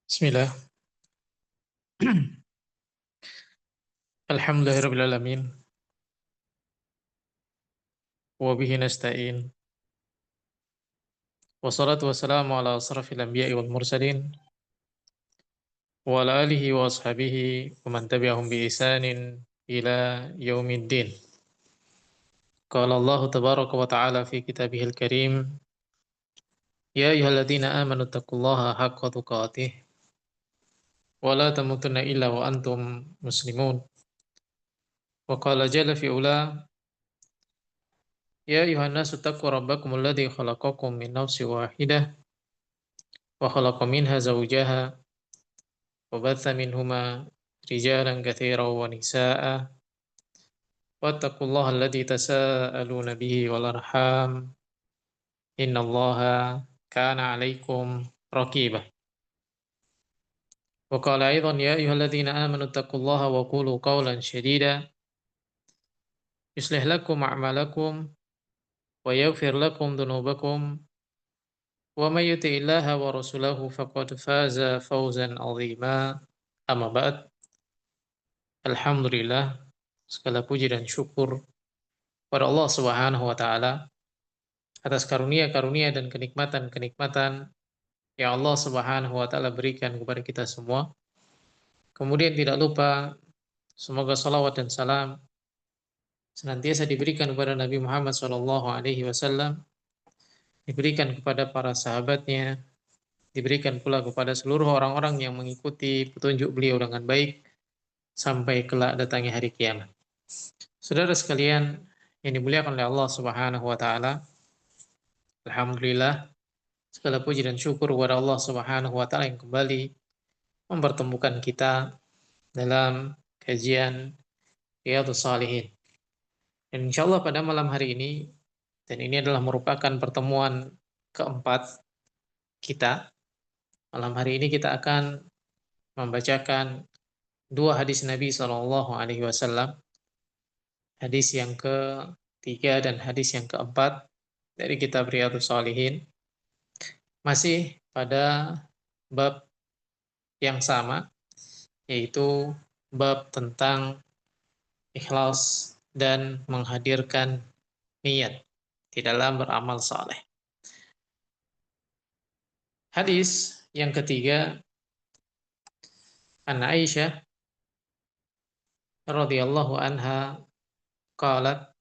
Bismillah. Alhamdulillahirrabbilalamin. Wabihi nasta'in. Wassalatu wassalamu ala asrafil anbiya'i wal mursalin. Wa ala alihi wa ashabihi. Wa man tabi'ahum bi isanin ila yaumiddin. Qala Allah tabaraka wa ta'ala fi kitabihil karim. Ya ayyuhalladzina amanu taqullaha haqqa tuqatih. Wa la tamutunna illa wa antum muslimun. Wa qala jalla fi ula. Ya ayyuhan nasu taqu rabbakumul ladzi khalaqakum min nafsin wahidah. Wa khalaqa minha zawjaha وبث منهما رجالا كثيرا ونساء واتقوا الله الذي تساءلون به والأرحام إن الله كان عليكم رقيبا وقال أيضا يا أيها الذين آمنوا اتقوا الله وقولوا قولا شديدا يصلح لكم أعمالكم ويغفر لكم ذنوبكم ومن يطع الله ورسوله فقد فاز فوزا عظيما أما بعد Alhamdulillah, segala puji dan syukur pada Allah Subhanahu wa taala atas karunia-karunia dan kenikmatan-kenikmatan yang Allah Subhanahu wa taala berikan kepada kita semua. Kemudian tidak lupa semoga salawat dan salam senantiasa diberikan kepada Nabi Muhammad SAW, diberikan kepada para sahabatnya, diberikan pula kepada seluruh orang-orang yang mengikuti petunjuk beliau dengan baik sampai kelak datangnya hari kiamat. Saudara sekalian yang dimuliakan oleh Allah Subhanahu wa taala, alhamdulillah segala puji dan syukur kepada Allah Subhanahu wa taala yang kembali mempertemukan kita dalam kajian Riyadhus Shalihin. Dan insyaallah pada malam hari ini, dan ini adalah merupakan pertemuan keempat kita. Malam hari ini kita akan membacakan dua hadis Nabi Shallallahu Alaihi Wasallam, hadis yang ketiga dan hadis yang keempat dari kitab Riyadhus Shalihin, masih pada bab yang sama, yaitu bab tentang ikhlas dan menghadirkan niat di dalam beramal saleh. Hadis yang ketiga, an Aisyah radhiyallahu anha qalat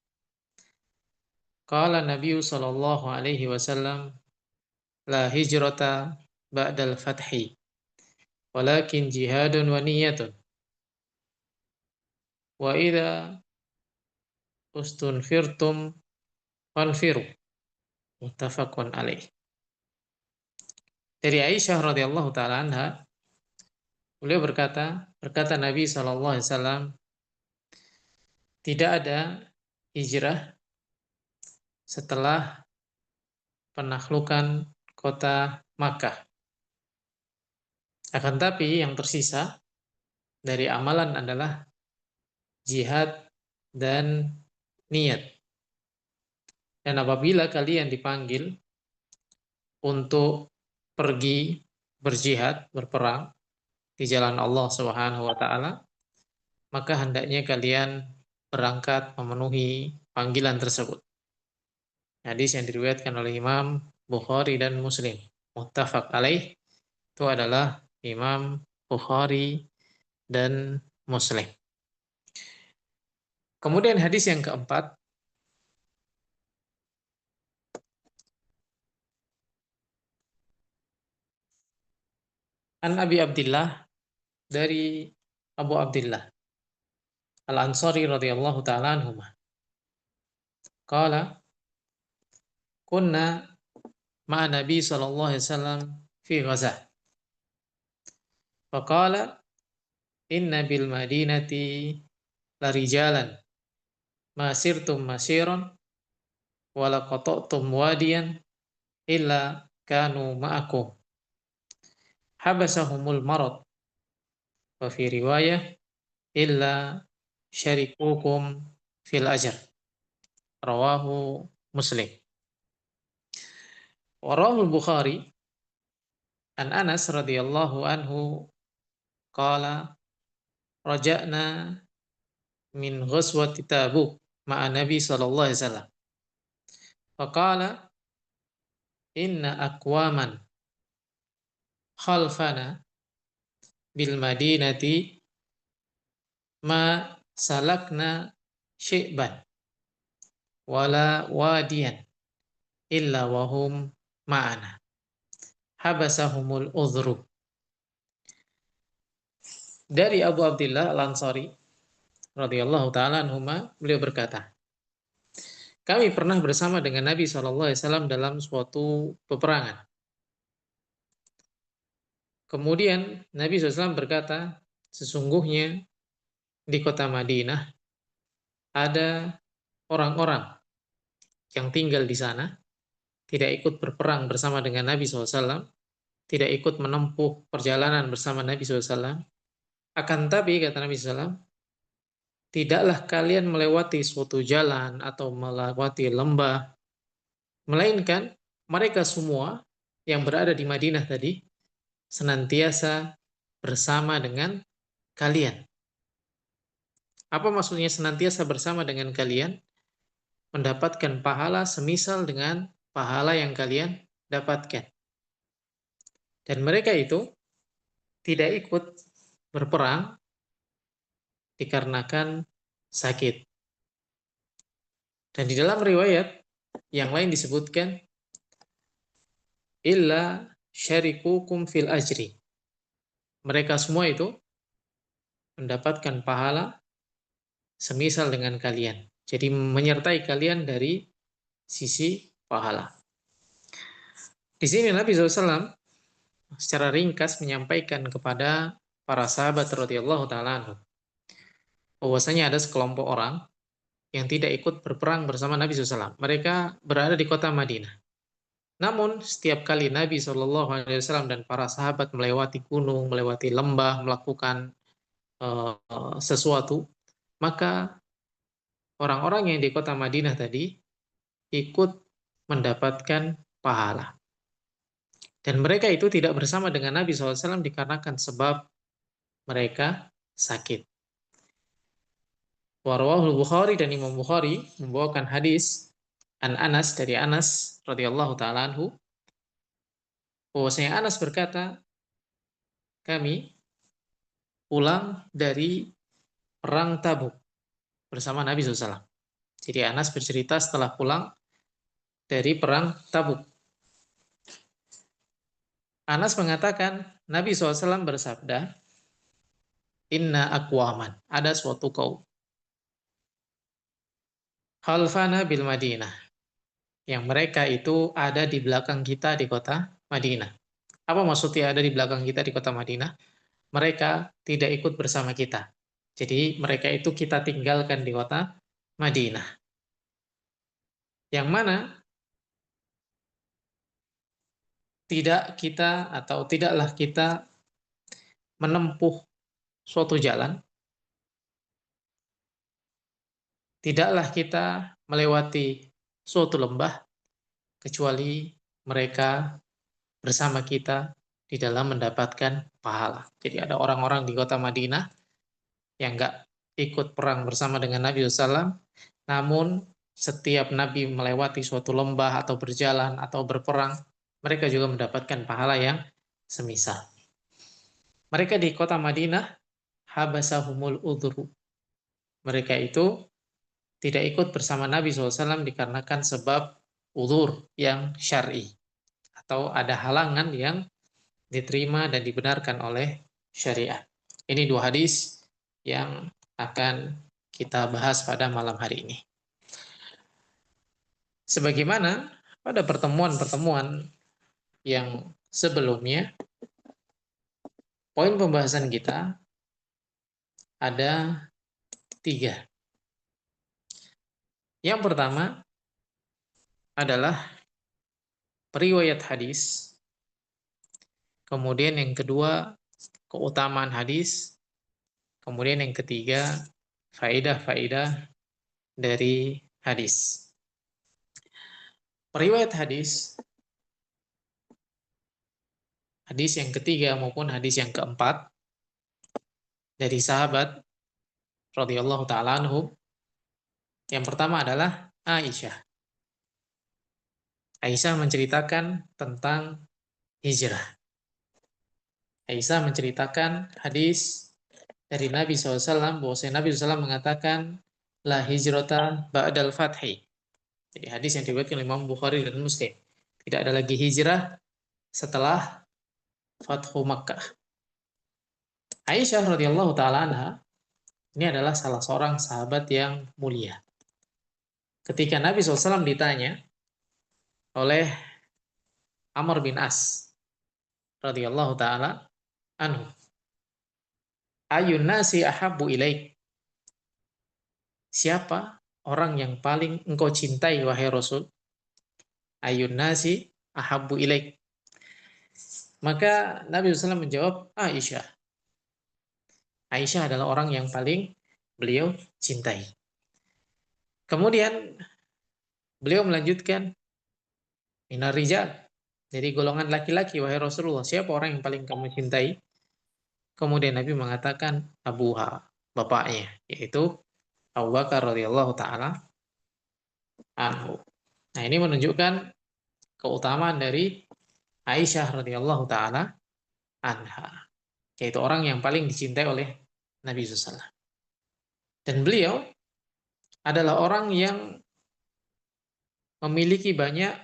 qala Nabi sallallahu alaihi wasallam la hijrata ba'dal fathi walakin jihadun wa niyatun wa idza ustunfirtum fanfiru muttafaqun alaih. Dari Aisyah radhiyallahu taala anha, beliau berkata Nabi sallallahu alaihi wasallam, tidak ada hijrah setelah penaklukan kota Makkah. Akan tapi yang tersisa dari amalan adalah jihad dan niat. Dan apabila kalian dipanggil untuk pergi berjihad, berperang di jalan Allah Subhanahu wa taala, maka hendaknya kalian berangkat memenuhi panggilan tersebut. Hadis yang diriwayatkan oleh Imam Bukhari dan Muslim. Muttafaq alaih, itu adalah Imam Bukhari dan Muslim. Kemudian hadis yang keempat, an Abi Abdillah, dari Abu Abdillah Al-Ansari radhiyallahu taala anhu. Qala kunna ma'a Nabi sallallahu alaihi wasallam fi ghazah. Faqala inna bil madinati larijalan ma sirtum masiran wa la qata'tum wadiyan illa kanu ma'akum habasahumul marad wa fi riwayah illa syarikukum fil ajr. Rawahu Muslim. Wa rawahul Bukhari, An Anas radhiyallahu anhu qala raja'na min ghazwati Tabuk ma'a Nabi sallallahu alaihi wasallam. Faqala inna aqwaman khalfana bil madinati ma salakna syi'ban wala wadiyan illa wahum ma'ana habasahumul udhru. Dari Abu Abdillah Al-Ansari radhiyallahu taala anhuma, beliau berkata, kami pernah bersama dengan Nabi SAW dalam suatu peperangan. Kemudian Nabi SAW berkata, sesungguhnya di kota Madinah ada orang-orang yang tinggal di sana, tidak ikut berperang bersama dengan Nabi SAW, tidak ikut menempuh perjalanan bersama Nabi SAW. Akan tapi, kata Nabi SAW, tidaklah kalian melewati suatu jalan atau melewati lembah, melainkan mereka semua yang berada di Madinah tadi senantiasa bersama dengan kalian. Apa maksudnya senantiasa bersama dengan kalian? Mendapatkan pahala semisal dengan pahala yang kalian dapatkan. Dan mereka itu tidak ikut berperang dikarenakan sakit. Dan di dalam riwayat yang lain disebutkan illa syarikukum fil ajri. Mereka semua itu mendapatkan pahala semisal dengan kalian. Jadi menyertai kalian dari sisi pahala. Di sini Nabi SAW secara ringkas menyampaikan kepada para sahabat radhiyallahu taala bahwasanya ada sekelompok orang yang tidak ikut berperang bersama Nabi SAW. Mereka berada di kota Madinah. Namun setiap kali Nabi SAW dan para sahabat melewati gunung, melewati lembah, melakukan sesuatu, maka orang-orang yang di kota Madinah tadi ikut mendapatkan pahala. Dan mereka itu tidak bersama dengan Nabi SAW dikarenakan sebab mereka sakit. Warwahul Bukhari, dan Imam Bukhari membawakan hadis An Anas, dari Anas radhiyallahu taala anhu, bahwasanya Anas berkata, kami pulang dari perang Tabuk bersama Nabi SAW. Jadi Anas bercerita setelah pulang dari perang Tabuk. Anas mengatakan, Nabi SAW bersabda, inna aqwaman, ada suatu kaum, khalfana bil Madinah, yang mereka itu ada di belakang kita di kota Madinah. Apa maksudnya ada di belakang kita di kota Madinah? Mereka tidak ikut bersama kita. Jadi mereka itu kita tinggalkan di kota Madinah. Yang mana tidaklah kita menempuh suatu jalan, tidaklah kita melewati suatu lembah, kecuali mereka bersama kita di dalam mendapatkan pahala. Jadi ada orang-orang di kota Madinah yang nggak ikut perang bersama dengan Nabi SAW, namun setiap Nabi melewati suatu lembah atau berjalan atau berperang, mereka juga mendapatkan pahala yang semisal. Mereka di kota Madinah, habasahumul udhru. Mereka itu tidak ikut bersama Nabi SAW dikarenakan sebab udhur yang syar'i, atau ada halangan yang diterima dan dibenarkan oleh syariat. Ini dua hadis yang akan kita bahas pada malam hari ini. Sebagaimana pada pertemuan-pertemuan yang sebelumnya, poin pembahasan kita ada 3. Yang pertama adalah riwayat hadis. Kemudian yang kedua, keutamaan hadis. Kemudian yang ketiga, faidah-faidah dari hadis. Riwayat hadis hadis yang ketiga maupun hadis yang keempat dari sahabat radhiyallahu taala anhum. Yang pertama adalah Aisyah. Aisyah menceritakan tentang hijrah. Aisyah menceritakan hadis dari Nabi SAW bahwa Nabi SAW mengatakan la hijrata ba'dal fathi. Jadi hadis yang diriwayatkan oleh Imam Bukhari dan Muslim. Tidak ada lagi hijrah setelah Fathu Makkah. Aisyah radhiyallahu taala anha ini adalah salah seorang sahabat yang mulia. Ketika Nabi SAW ditanya oleh Amr bin As radhiyallahu taala anhu, ayun nasi ahabbu ilaik? Siapa orang yang paling engkau cintai wahai Rasul? Ayun nasi ahabbu ilaik? Maka Nabi SAW menjawab, Aisyah. Aisyah adalah orang yang paling beliau cintai. Kemudian beliau melanjutkan, minar rijal, dari golongan laki-laki wahai Rasulullah, siapa orang yang paling kamu cintai? Kemudian Nabi mengatakan Abuha, bapaknya, yaitu Abu Bakar radhiyallahu taala anhu. Nah, ini menunjukkan keutamaan dari Aisyah radhiyallahu taala anha, yaitu orang yang paling dicintai oleh Nabi SAW. Dan beliau adalah orang yang memiliki banyak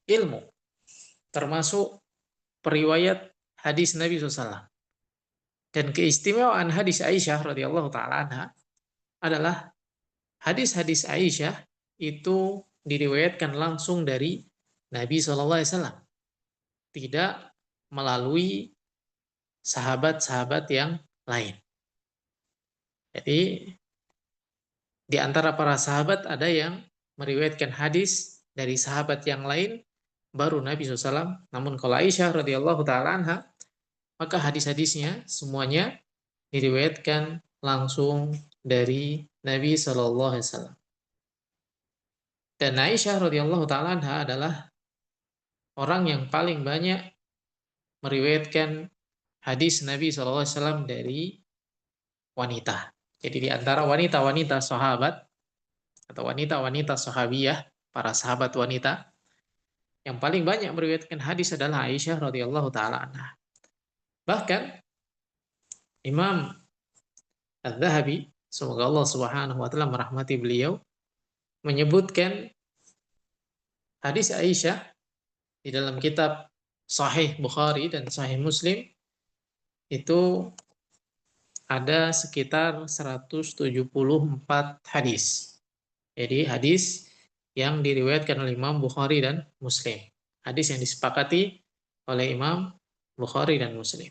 ilmu, termasuk periwayat hadis Nabi SAW. Dan keistimewaan hadis Aisyah radhiyallahu taala anha adalah hadis-hadis Aisyah itu diriwayatkan langsung dari Nabi SAW, tidak melalui sahabat-sahabat yang lain. Jadi di antara para sahabat ada yang meriwayatkan hadis dari sahabat yang lain baru Nabi SAW. Namun kalau Aisyah radhiyallahu taala anha, maka hadis-hadisnya semuanya diriwayatkan langsung dari Nabi SAW. Dan Aisyah radhiyallahu taala anha adalah orang yang paling banyak meriwayatkan hadis Nabi SAW dari wanita. Jadi di antara wanita-wanita sahabat atau wanita-wanita sahabiyah, para sahabat wanita, yang paling banyak meriwayatkan hadis adalah Aisyah radhiyallahu taala anha. Bahkan Imam Az-Zahabi, semoga Allah Subhanahu wa taala merahmati beliau, menyebutkan hadis Aisyah di dalam kitab Sahih Bukhari dan Sahih Muslim itu ada sekitar 174 hadis. Jadi hadis yang diriwayatkan oleh Imam Bukhari dan Muslim. Hadis yang disepakati oleh Imam Bukhari dan Muslim.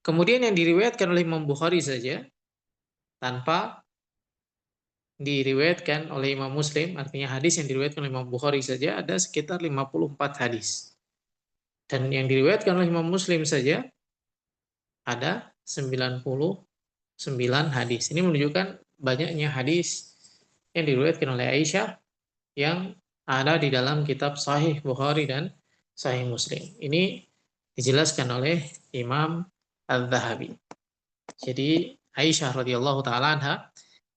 Kemudian yang diriwayatkan oleh Imam Bukhari saja, tanpa diriwayatkan oleh Imam Muslim, artinya hadis yang diriwayatkan oleh Imam Bukhari saja ada sekitar 54 hadis. Dan yang diriwayatkan oleh Imam Muslim saja ada 99 hadis. Ini menunjukkan banyaknya hadis yang diriwayatkan oleh Aisyah yang ada di dalam kitab Sahih Bukhari dan Sahih Muslim. Ini dijelaskan oleh Imam Al-Zahabi. Jadi Aisyah radhiyallahu taala anha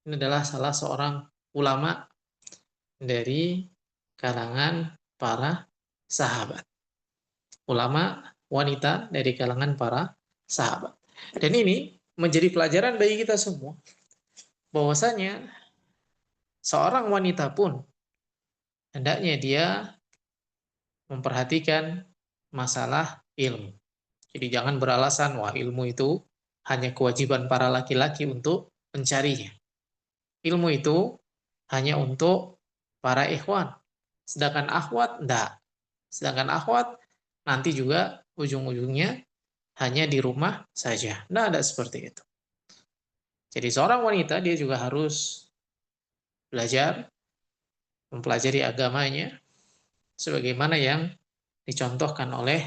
ini adalah salah seorang ulama dari kalangan para sahabat. Ulama wanita dari kalangan para sahabat. Dan ini menjadi pelajaran bagi kita semua bahwasanya seorang wanita pun hendaknya dia memperhatikan masalah ilmu. Jadi jangan beralasan, wah ilmu itu hanya kewajiban para laki-laki untuk mencarinya. Ilmu itu hanya untuk para ikhwan. Sedangkan akhwat, enggak. Sedangkan akhwat nanti juga ujung-ujungnya hanya di rumah saja. Enggak ada seperti itu. Jadi seorang wanita dia juga harus belajar, mempelajari agamanya, sebagaimana yang dicontohkan oleh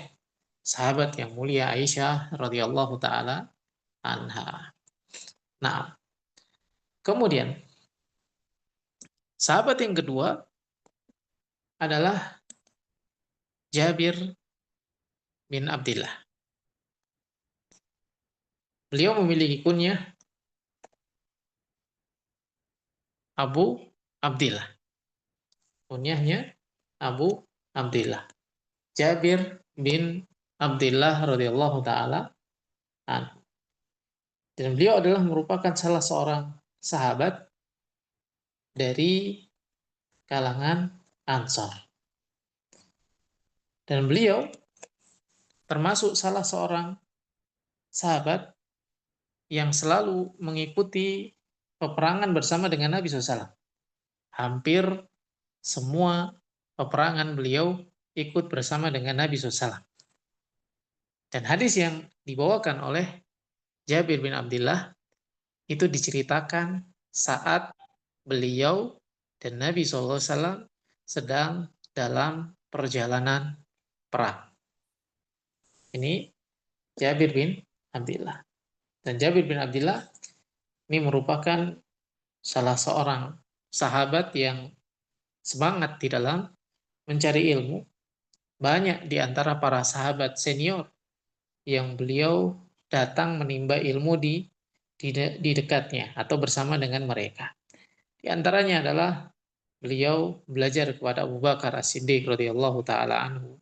sahabat yang mulia Aisyah radhiyallahu taala anha. Nah, kemudian sahabat yang kedua adalah Jabir bin Abdillah. Beliau memiliki kunyah Abu Abdillah. Kunyahnya Abu Abdillah. Jabir bin Abdillah radhiyallahu taala anhu. Dan beliau adalah merupakan salah seorang sahabat dari kalangan Ansar. Dan beliau termasuk salah seorang sahabat yang selalu mengikuti peperangan bersama dengan Nabi SAW. Hampir semua peperangan beliau ikut bersama dengan Nabi SAW. Dan hadis yang dibawakan oleh Jabir bin Abdillah itu diceritakan saat beliau dan Nabi SAW sedang dalam perjalanan perang. Ini Jabir bin Abdillah. Dan Jabir bin Abdillah ini merupakan salah seorang sahabat yang semangat di dalam mencari ilmu. Banyak di antara para sahabat senior yang beliau datang menimba ilmu di dekatnya atau bersama dengan mereka. Di antaranya adalah beliau belajar kepada Abu Bakar As-Siddiq radhiyallahu taala anhu.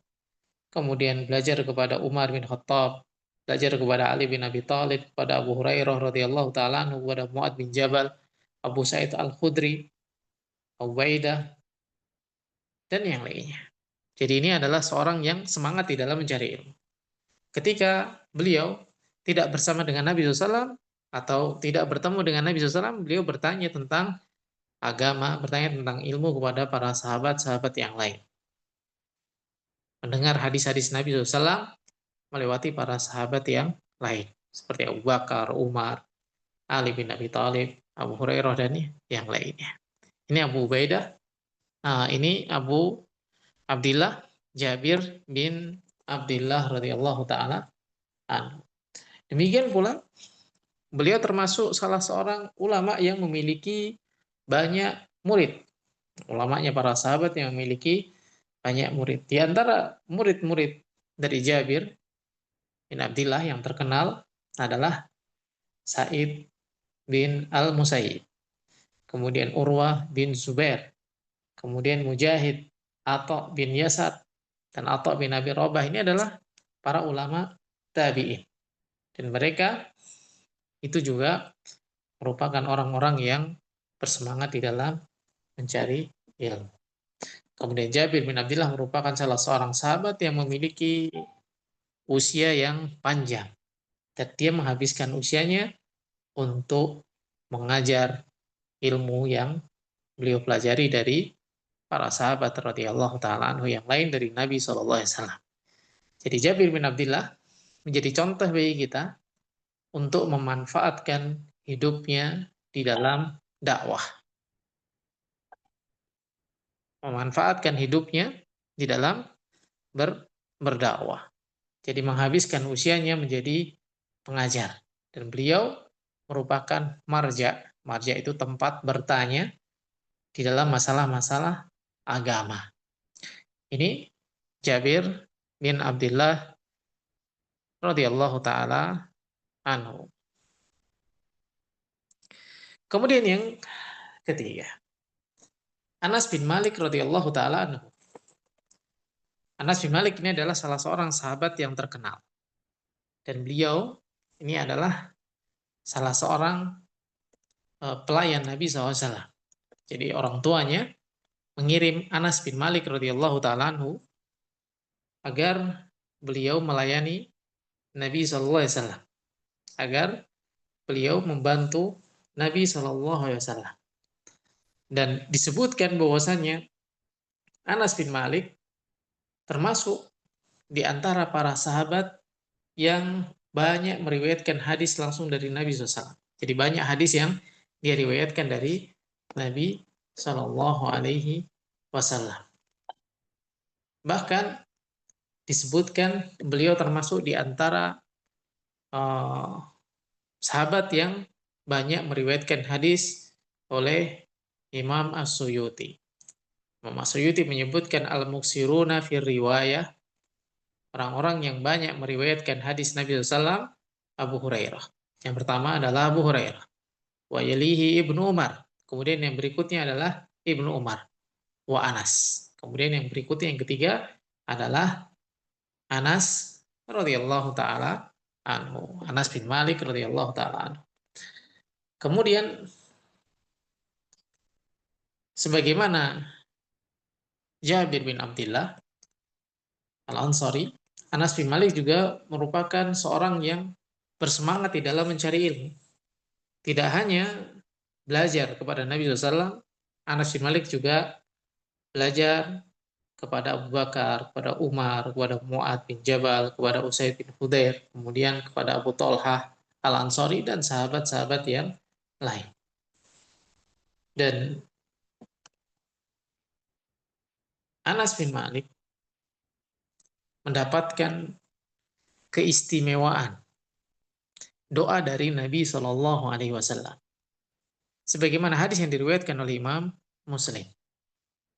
Kemudian belajar kepada Umar bin Khattab, belajar kepada Ali bin Abi Thalib, kepada Abu Hurairah radhiyallahu taala anhu, kepada Mu'ad bin Jabal, Abu Sa'id Al-Khudri, Ubaidah, dan yang lainnya. Jadi ini adalah seorang yang semangat di dalam mencari ilmu. Ketika beliau tidak bersama dengan Nabi SAW atau tidak bertemu dengan Nabi SAW, beliau bertanya tentang agama, bertanya tentang ilmu kepada para sahabat-sahabat yang lain. Mendengar hadis-hadis Nabi SAW melewati para sahabat yang lain, seperti Abu Bakar, Umar, Ali bin Abi Thalib, Abu Hurairah, dan yang lainnya. Ini Abu Ubaidah, ini Abu Abdillah Jabir bin Abdillah radhiyallahu taala anhu. Demikian pula beliau termasuk salah seorang ulama yang memiliki banyak murid. Ulamanya para sahabat yang memiliki banyak murid. Di antara murid-murid dari Jabir bin Abdillah yang terkenal adalah Sa'id bin Al-Musayyib, kemudian Urwah bin Zubair, kemudian Mujahid, Atha bin Yasar, dan Atha bin Abi Rabah. Ini adalah para ulama tabi'in. Dan mereka itu juga merupakan orang-orang yang bersemangat di dalam mencari ilmu. Kemudian Jabir bin Abdillah merupakan salah seorang sahabat yang memiliki usia yang panjang. Dan dia menghabiskan usianya untuk mengajar ilmu yang beliau pelajari dari para sahabat radhiyallahu taala anhu yang lain dari Nabi SAW. Jadi Jabir bin Abdillah menjadi contoh bagi kita untuk memanfaatkan hidupnya di dalam dakwah. Memanfaatkan hidupnya di dalam berdakwah. Jadi menghabiskan usianya menjadi pengajar. Dan beliau merupakan marja. Marja itu tempat bertanya di dalam masalah-masalah agama. Ini Jabir bin Abdillah radhiyallahu taala anhu. Kemudian yang ketiga, Anas bin Malik radhiyallahu taala anhu. Anas bin Malik ini adalah salah seorang sahabat yang terkenal. Dan beliau ini adalah salah seorang pelayan Nabi SAW. Jadi orang tuanya mengirim Anas bin Malik radhiyallahu taala anhu agar beliau melayani Nabi SAW, agar beliau membantu Nabi SAW. Dan disebutkan bahwasannya Anas bin Malik termasuk di antara para sahabat yang banyak meriwayatkan hadis langsung dari Nabi SAW. Jadi banyak hadis yang dia riwayatkan dari Nabi Shallallahu Alaihi Wasallam. Bahkan disebutkan beliau termasuk di antara sahabat yang banyak meriwayatkan hadis oleh Imam As-Suyuti. Imam As-Suyuti menyebutkan al-muksiruna fir riwayah orang-orang yang banyak meriwayatkan hadis Nabi SAW, Abu Hurairah. Yang pertama adalah Abu Hurairah. Wa yalihi Ibnu Umar. Kemudian yang berikutnya adalah Ibnu Umar. Wa Anas. Kemudian yang berikutnya yang ketiga adalah Anas radhiyallahu taala anhu. Anas bin Malik radhiyallahu taala anhu. Kemudian sebagaimana Jabir bin Abdullah Al-Ansari, Anas bin Malik juga merupakan seorang yang bersemangat di dalam mencari ilmu. Tidak hanya belajar kepada Nabi SAW, Anas bin Malik juga belajar kepada Abu Bakar, kepada Umar, kepada Mu'ad bin Jabal, kepada Usaid bin Hudair, kemudian kepada Abu Talhah Al-Ansari, dan sahabat-sahabat yang lain. Dan Anas bin Malik mendapatkan keistimewaan doa dari Nabi Shallallahu Alaihi Wasallam. Sebagaimana hadis yang diriwayatkan oleh Imam Muslim,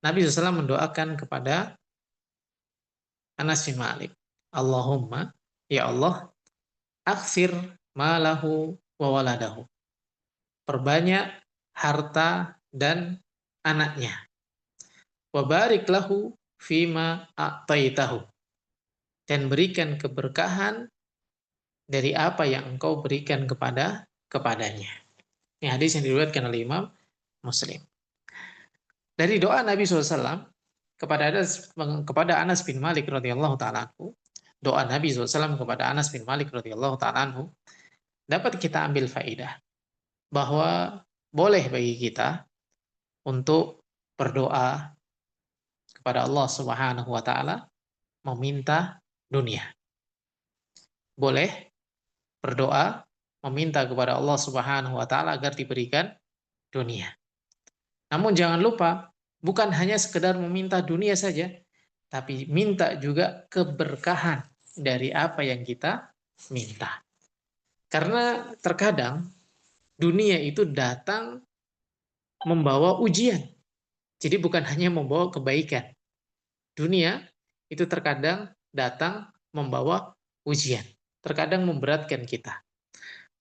Nabi SAW mendoakan kepada Anas bin Malik, Allahumma, ya Allah, aksir malahu wa waladahu. Perbanyak harta dan anaknya. Wa barik lahu fima a'taitahu. Dan berikan keberkahan dari apa yang engkau berikan kepadanya. Ini hadis yang diriwayatkan oleh Imam Muslim. Dari doa Nabi SAW kepada Anas bin Malik radhiyallahu taala anhu, doa Nabi SAW kepada Anas bin Malik radhiyallahu taala anhu, dapat kita ambil faidah bahwa boleh bagi kita untuk berdoa kepada Allah Subhanahu wa taala meminta dunia. Boleh berdoa meminta kepada Allah Subhanahu wa taala agar diberikan dunia. Namun jangan lupa, bukan hanya sekedar meminta dunia saja, tapi minta juga keberkahan dari apa yang kita minta. Karena terkadang dunia itu datang membawa ujian. Jadi bukan hanya membawa kebaikan. Dunia itu terkadang datang membawa ujian. Terkadang memberatkan kita.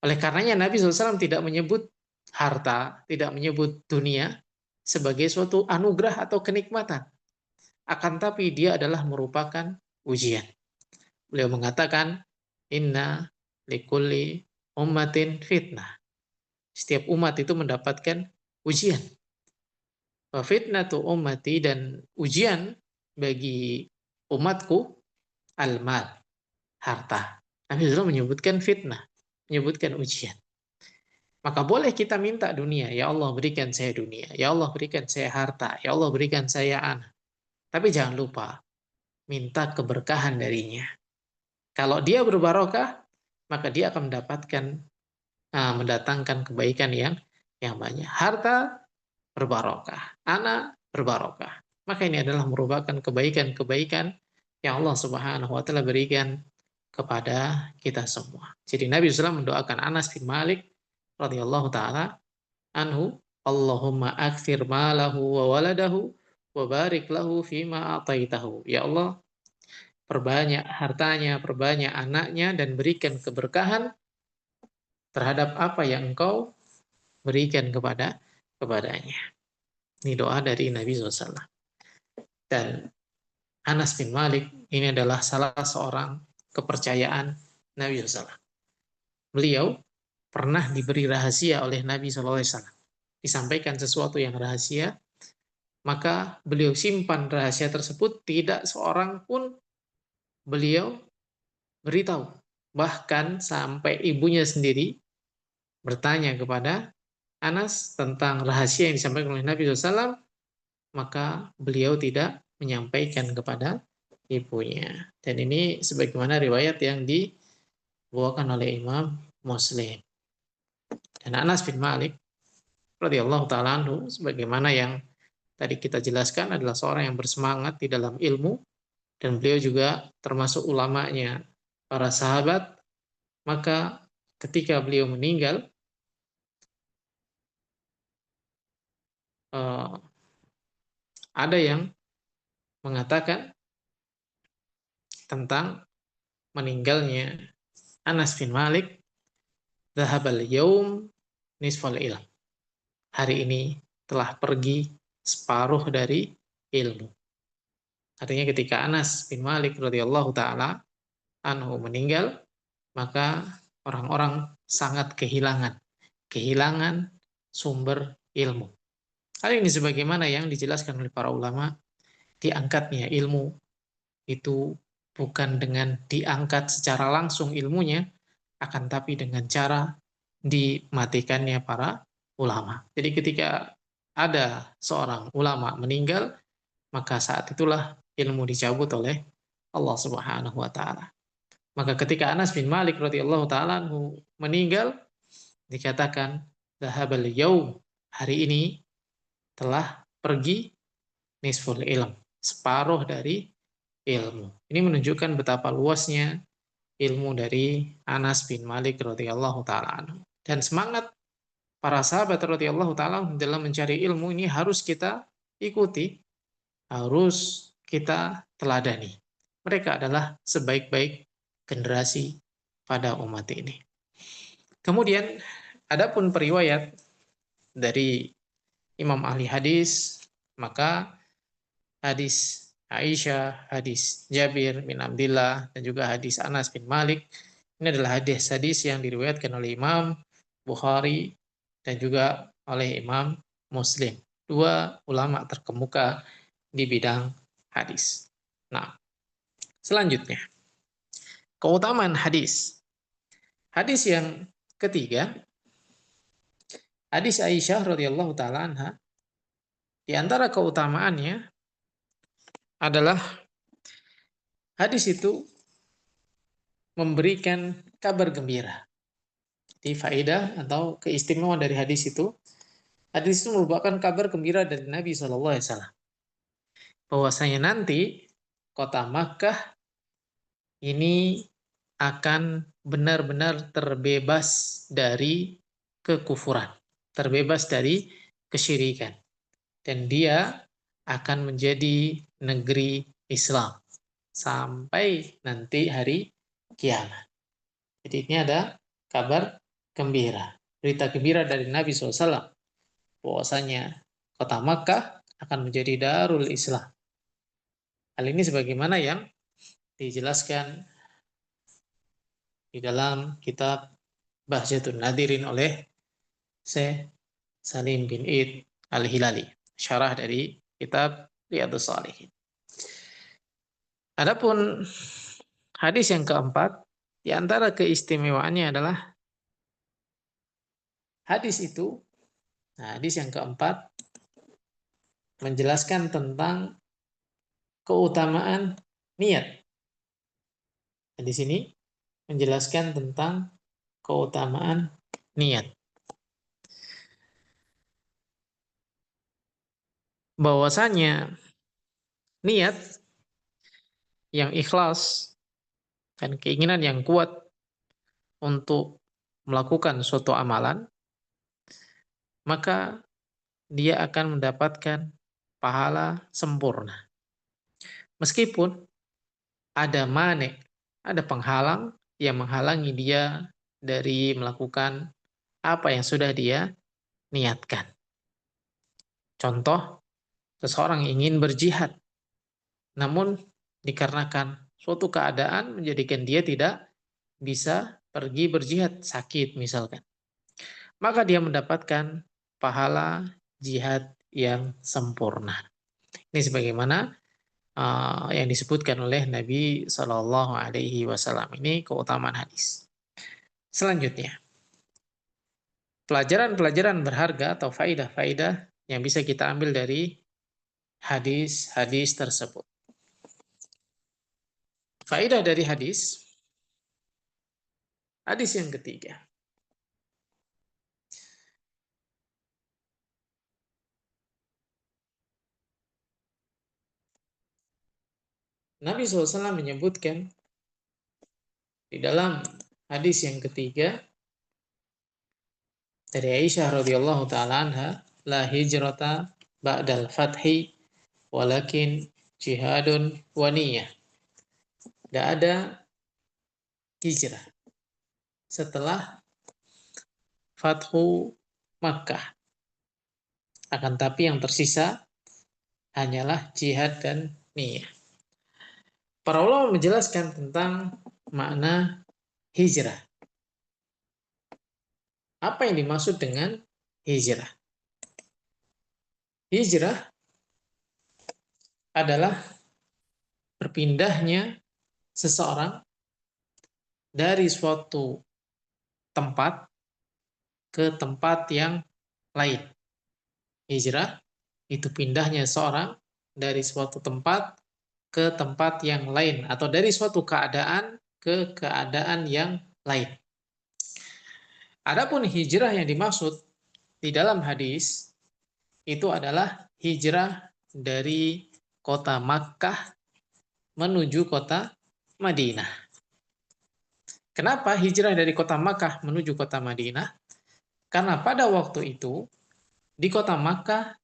Oleh karenanya Nabi SAW tidak menyebut harta, tidak menyebut dunia sebagai suatu anugerah atau kenikmatan. Akan tapi dia adalah merupakan ujian. Beliau mengatakan, inna likulli ummatin fitnah. Setiap umat itu mendapatkan ujian. Wa fitnatu ummati, dan ujian bagi umatku al-mal, harta. Nabi SAW menyebutkan fitnah, menyebutkan ujian. Maka boleh kita minta dunia, ya Allah berikan saya dunia, ya Allah berikan saya harta, ya Allah berikan saya anak. Tapi jangan lupa, minta keberkahan darinya. Kalau dia berbarokah, maka dia akan mendatangkan kebaikan yang banyak. Harta berbarokah, anak berbarokah. Maka ini adalah merupakan kebaikan-kebaikan yang Allah Subhanahu wa taala berikan kepada kita semua. Jadi Nabi SAW mendoakan Anas bin Malik radhiyallahu taala anhu, Allahumma akthir malahu wa waladahu wa barik lahu fima ataitahu. Ya Allah, perbanyak hartanya, perbanyak anaknya, dan berikan keberkahan terhadap apa yang engkau berikan kepadanya. Ini doa dari Nabi SAW. Dan Anas bin Malik ini adalah salah seorang kepercayaan Nabi SAW. Beliau pernah diberi rahasia oleh Nabi SAW. Disampaikan sesuatu yang rahasia, maka beliau simpan rahasia tersebut, tidak seorang pun beliau beritahu. Bahkan sampai ibunya sendiri bertanya kepada Anas tentang rahasia yang disampaikan oleh Nabi SAW, maka beliau tidak menyampaikan kepada ibunya. Dan ini sebagaimana riwayat yang dibawakan oleh Imam Muslim. Dan Anas bin Malik radhiyallahu taala anhu, sebagaimana yang tadi kita jelaskan, adalah seorang yang bersemangat di dalam ilmu, dan beliau juga termasuk ulamanya para sahabat. Maka ketika beliau meninggal, ada yang mengatakan tentang meninggalnya Anas bin Malik, "Dhahabal yaum nisfal ilm." Hari ini telah pergi separuh dari ilmu. Artinya ketika Anas bin Malik radhiyallahu taala anhu meninggal, maka orang-orang sangat kehilangan sumber ilmu. Hal ini sebagaimana yang dijelaskan oleh para ulama, diangkatnya ilmu itu bukan dengan diangkat secara langsung ilmunya, akan tapi dengan cara dimatikannya para ulama. Jadi ketika ada seorang ulama meninggal, maka saat itulah ilmu dicabut oleh Allah Subhanahu wa taala. Maka ketika Anas bin Malik radhiyallahu taala meninggal, dikatakan zahabal yaum, hari ini telah pergi nisful ilm, separuh dari ilmu. Ini menunjukkan betapa luasnya ilmu dari Anas bin Malik radhiyallahu taala anhu. Dan semangat para sahabat radhiyallahu taala dalam mencari ilmu ini harus kita ikuti, harus kita teladani. Mereka adalah sebaik-baik generasi pada umat ini. Kemudian adapun periwayat dari Imam ahli hadis, maka hadis Aisyah, hadis Jabir bin Abdullah, dan juga hadis Anas bin Malik, ini adalah hadis-hadis yang diriwayatkan oleh Imam Bukhari dan juga oleh Imam Muslim, dua ulama terkemuka di bidang hadis. Nah, selanjutnya, keutamaan hadis. Hadis yang ketiga, hadis Aisyah radhiyallahu taala anha, di antara keutamaannya adalah hadis itu memberikan kabar gembira. Di faedah atau keistimewaan dari hadis itu merupakan kabar gembira dari Nabi SAW. Bahwasanya nanti kota Makkah ini akan benar-benar terbebas dari kekufuran, terbebas dari kesyirikan. Dan dia akan menjadi negeri Islam sampai nanti hari kiamat. Jadi ini ada kabar gembira, berita gembira dari Nabi SAW, bahwasanya kota Makkah akan menjadi Darul Islam. Hal ini sebagaimana yang dijelaskan di dalam kitab Bahjatun Nadirin oleh Syekh Salim bin Id Al-Hilali, syarah dari kitab Riyadhus Shalihin. Adapun hadis yang keempat, di antara keistimewaannya adalah hadis itu, hadis yang keempat menjelaskan tentang keutamaan niat. Dan di sini menjelaskan tentang keutamaan niat. Bahwasanya niat yang ikhlas dan keinginan yang kuat untuk melakukan suatu amalan, maka dia akan mendapatkan pahala sempurna. Meskipun ada manik, ada penghalang yang menghalangi dia dari melakukan apa yang sudah dia niatkan. Contoh, seseorang ingin berjihad, namun dikarenakan suatu keadaan menjadikan dia tidak bisa pergi berjihad, sakit misalkan, maka dia mendapatkan pahala jihad yang sempurna. Ini sebagaimana yang disebutkan oleh Nabi Shallallahu Alaihi Wasallam. Ini keutamaan hadis. Selanjutnya, pelajaran-pelajaran berharga atau faidah-faidah yang bisa kita ambil dari hadis-hadis tersebut. Faidah dari hadis yang ketiga. Nabi SAW menyebutkan di dalam hadis yang ketiga dari Aisyah radhiyallahu taala anha, la hijrata ba'dal fathi walakin jihadun wa niyah. tidak ada hijrah setelah Fathu Makkah. Akan tapi yang tersisa hanyalah jihad dan niyah. Para ulama menjelaskan tentang makna hijrah. Apa yang dimaksud dengan hijrah? Hijrah adalah berpindahnya seseorang dari suatu tempat ke tempat yang lain. Hijrah itu pindahnya seorang dari suatu tempat ke tempat yang lain atau dari suatu keadaan ke keadaan yang lain. Adapun hijrah yang dimaksud di dalam hadis itu adalah hijrah dari kota Makkah menuju kota Madinah. Kenapa hijrah dari kota Makkah menuju kota Madinah? Karena pada waktu itu di kota Makkah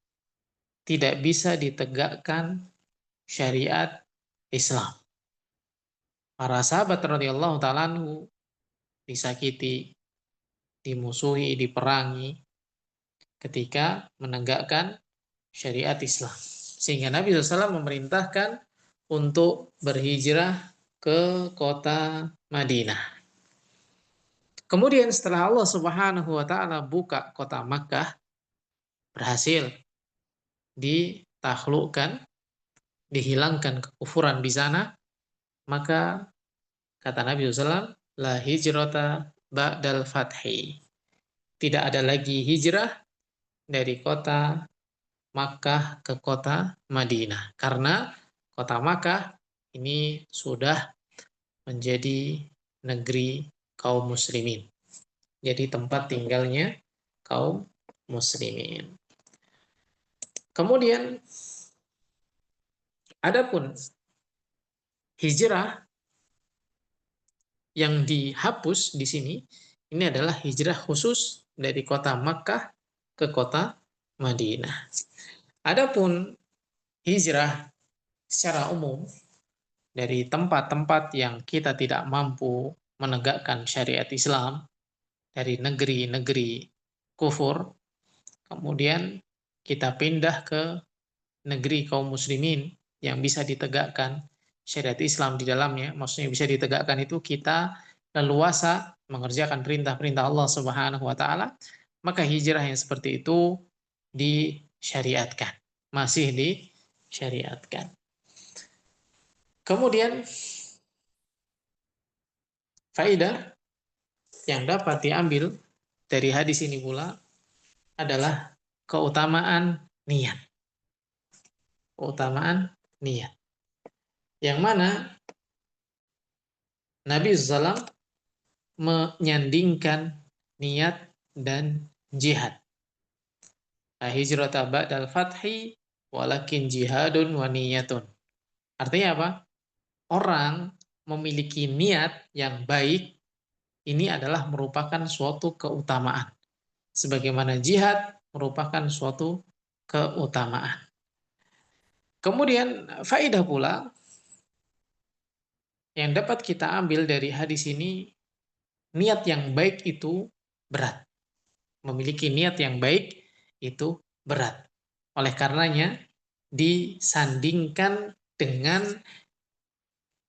tidak bisa ditegakkan syariat Islam. Para sahabat radhiyallahu ta'ala anhu disakiti, dimusuhi, diperangi ketika menegakkan syariat Islam. Sehingga Nabi SAW memerintahkan untuk berhijrah ke kota Madinah. Kemudian setelah Allah Subhanahu wa taala buka kota Makkah, berhasil ditaklukkan, dihilangkan kekufuran di sana, maka kata Nabi SAW, la hijrata ba'dal fathi. Tidak ada lagi hijrah dari kota Makkah ke kota Madinah. Karena kota Makkah ini sudah menjadi negeri kaum muslimin. Jadi tempat tinggalnya kaum muslimin. Kemudian adapun hijrah yang dihapus di sini ini adalah hijrah khusus dari kota Makkah ke kota Madinah. Adapun hijrah secara umum dari tempat-tempat yang kita tidak mampu menegakkan syariat Islam, dari negeri-negeri kufur, kemudian kita pindah ke negeri kaum muslimin yang bisa ditegakkan syariat Islam di dalamnya. Maksudnya bisa ditegakkan itu kita leluasa mengerjakan perintah-perintah Allah Subhanahu wa taala, maka hijrah yang seperti itu disyariatkan, masih disyariatkan. Kemudian faedah yang dapat diambil dari hadis ini pula adalah keutamaan niat. Keutamaan niat. Yang mana Nabi SAW menyandingkan niat dan jihad. Hijrata ba'dal fathi walakin jihadun wa niyatun. Artinya apa? Orang memiliki niat yang baik ini adalah merupakan suatu keutamaan. Sebagaimana jihad merupakan suatu keutamaan. Kemudian faedah pula yang dapat kita ambil dari hadis ini, niat yang baik itu berat. Memiliki niat yang baik itu berat. Oleh karenanya disandingkan dengan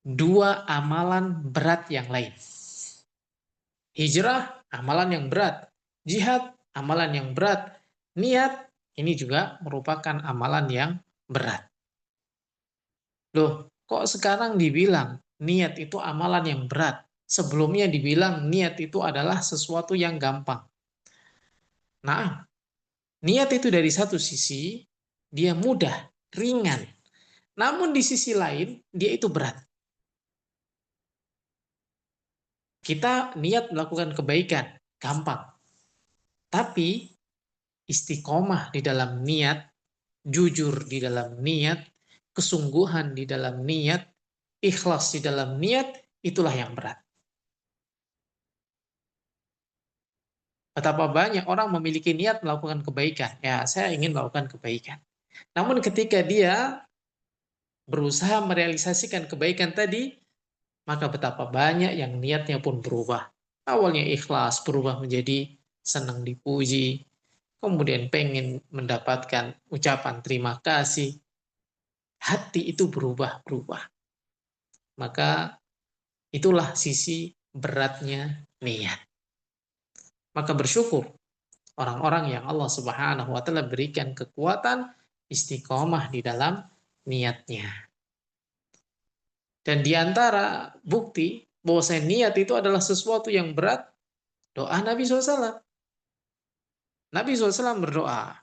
dua amalan berat yang lain. Hijrah, amalan yang berat. Jihad, amalan yang berat. Niat, ini juga merupakan amalan yang berat. Loh, kok sekarang dibilang niat itu amalan yang berat? Sebelumnya dibilang niat itu adalah sesuatu yang gampang. Nah, niat itu dari satu sisi, dia mudah, ringan. Namun di sisi lain, dia itu berat. Kita niat melakukan kebaikan, gampang. Tapi istiqomah di dalam niat, jujur di dalam niat, kesungguhan di dalam niat, ikhlas di dalam niat, itulah yang berat. Betapa banyak orang memiliki niat melakukan kebaikan. Ya, saya ingin melakukan kebaikan. Namun ketika dia berusaha merealisasikan kebaikan tadi, maka betapa banyak yang niatnya pun berubah. Awalnya ikhlas berubah menjadi senang dipuji, kemudian pengen mendapatkan ucapan terima kasih. Hati itu berubah-berubah. Maka itulah sisi beratnya niat. Maka bersyukur orang-orang yang Allah Subhanahu wa taala berikan kekuatan istiqomah di dalam niatnya. Dan di antara bukti bahwa niat itu adalah sesuatu yang berat, doa Nabi SAW. Nabi SAW berdoa,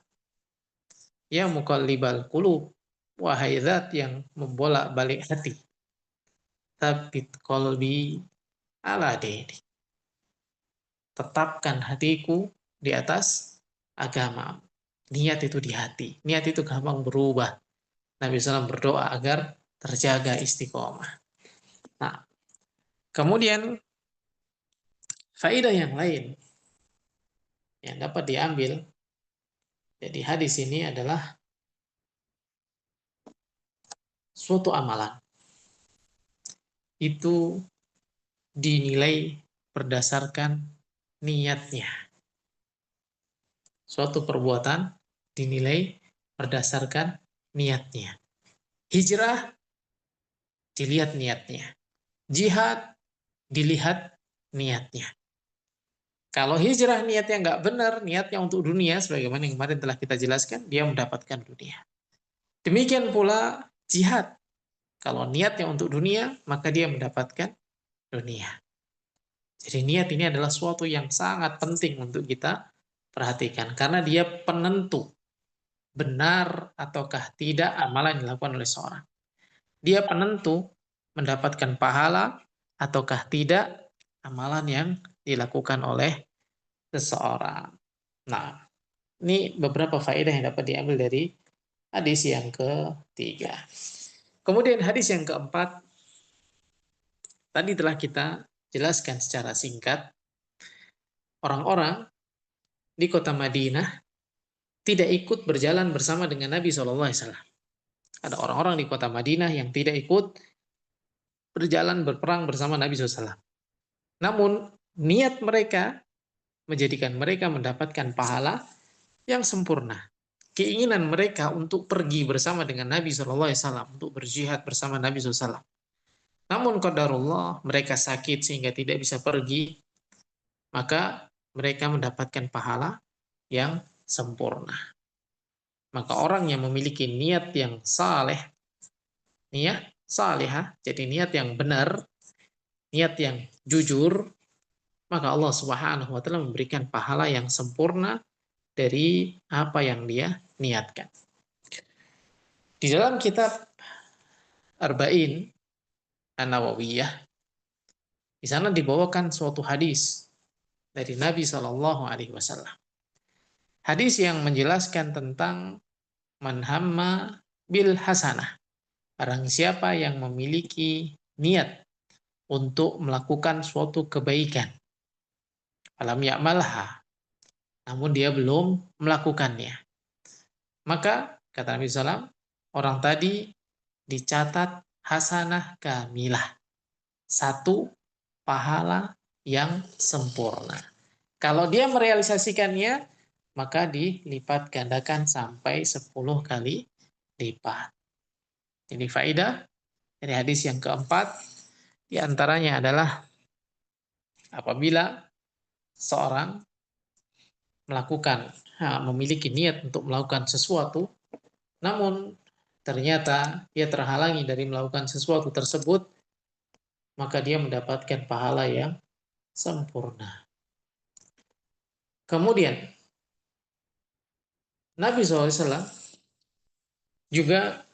ya muqallibal qulub, wahai zat yang membolak-balik hati, tsabbit qalbi ala dini. Tetapkan hatiku di atas agama. Niat itu di hati. Niat itu gampang berubah. Nabi SAW berdoa agar terjaga istiqomah. Nah, kemudian faedah yang lain yang dapat diambil dari hadis ini adalah suatu amalan itu dinilai berdasarkan niatnya. Suatu perbuatan dinilai berdasarkan niatnya. Hijrah dilihat niatnya. Jihad dilihat niatnya. Kalau hijrah niatnya nggak benar, niatnya untuk dunia, sebagaimana yang kemarin telah kita jelaskan, dia mendapatkan dunia. Demikian pula jihad. Kalau niatnya untuk dunia, maka dia mendapatkan dunia. Jadi niat ini adalah suatu yang sangat penting untuk kita perhatikan. Karena dia penentu benar ataukah tidak amalan yang dilakukan oleh seorang. Dia penentu mendapatkan pahala ataukah tidak amalan yang dilakukan oleh seseorang. Nah, ini beberapa faedah yang dapat diambil dari hadis yang ketiga. Kemudian hadis yang keempat, tadi telah kita jelaskan secara singkat, orang-orang di kota Madinah tidak ikut berjalan bersama dengan Nabi SAW. Ada orang-orang di kota Madinah yang tidak ikut berjalan berperang bersama Nabi SAW. Namun, niat mereka menjadikan mereka mendapatkan pahala yang sempurna. Keinginan mereka untuk pergi bersama dengan Nabi SAW, untuk berjihad bersama Nabi SAW. Namun qadarullah, mereka sakit sehingga tidak bisa pergi, maka mereka mendapatkan pahala yang sempurna. Maka orang yang memiliki niat yang saleh, niat salihah, jadi niat yang benar, niat yang jujur, maka Allah Subhanahu wa taala memberikan pahala yang sempurna dari apa yang dia niatkan. Di dalam kitab Arba'in An-Nawawiyah, di sana dibawakan suatu hadis dari Nabi Shallallahu Alaihi Wasallam. Hadis yang menjelaskan tentang man hamma bil hasanah. Barang siapa yang memiliki niat untuk melakukan suatu kebaikan, alam ya'malha, namun dia belum melakukannya. Maka kata Nabi SAW, orang tadi dicatat hasanah kamilah. Satu pahala yang sempurna. Kalau dia merealisasikannya, maka dilipat gandakan sampai 10 kali lipat. Jadi faedah dari hadis yang keempat, diantaranya adalah apabila seorang memiliki niat untuk melakukan sesuatu, namun ternyata dia terhalangi dari melakukan sesuatu tersebut, maka dia mendapatkan pahala yang sempurna. Kemudian Nabi SAW juga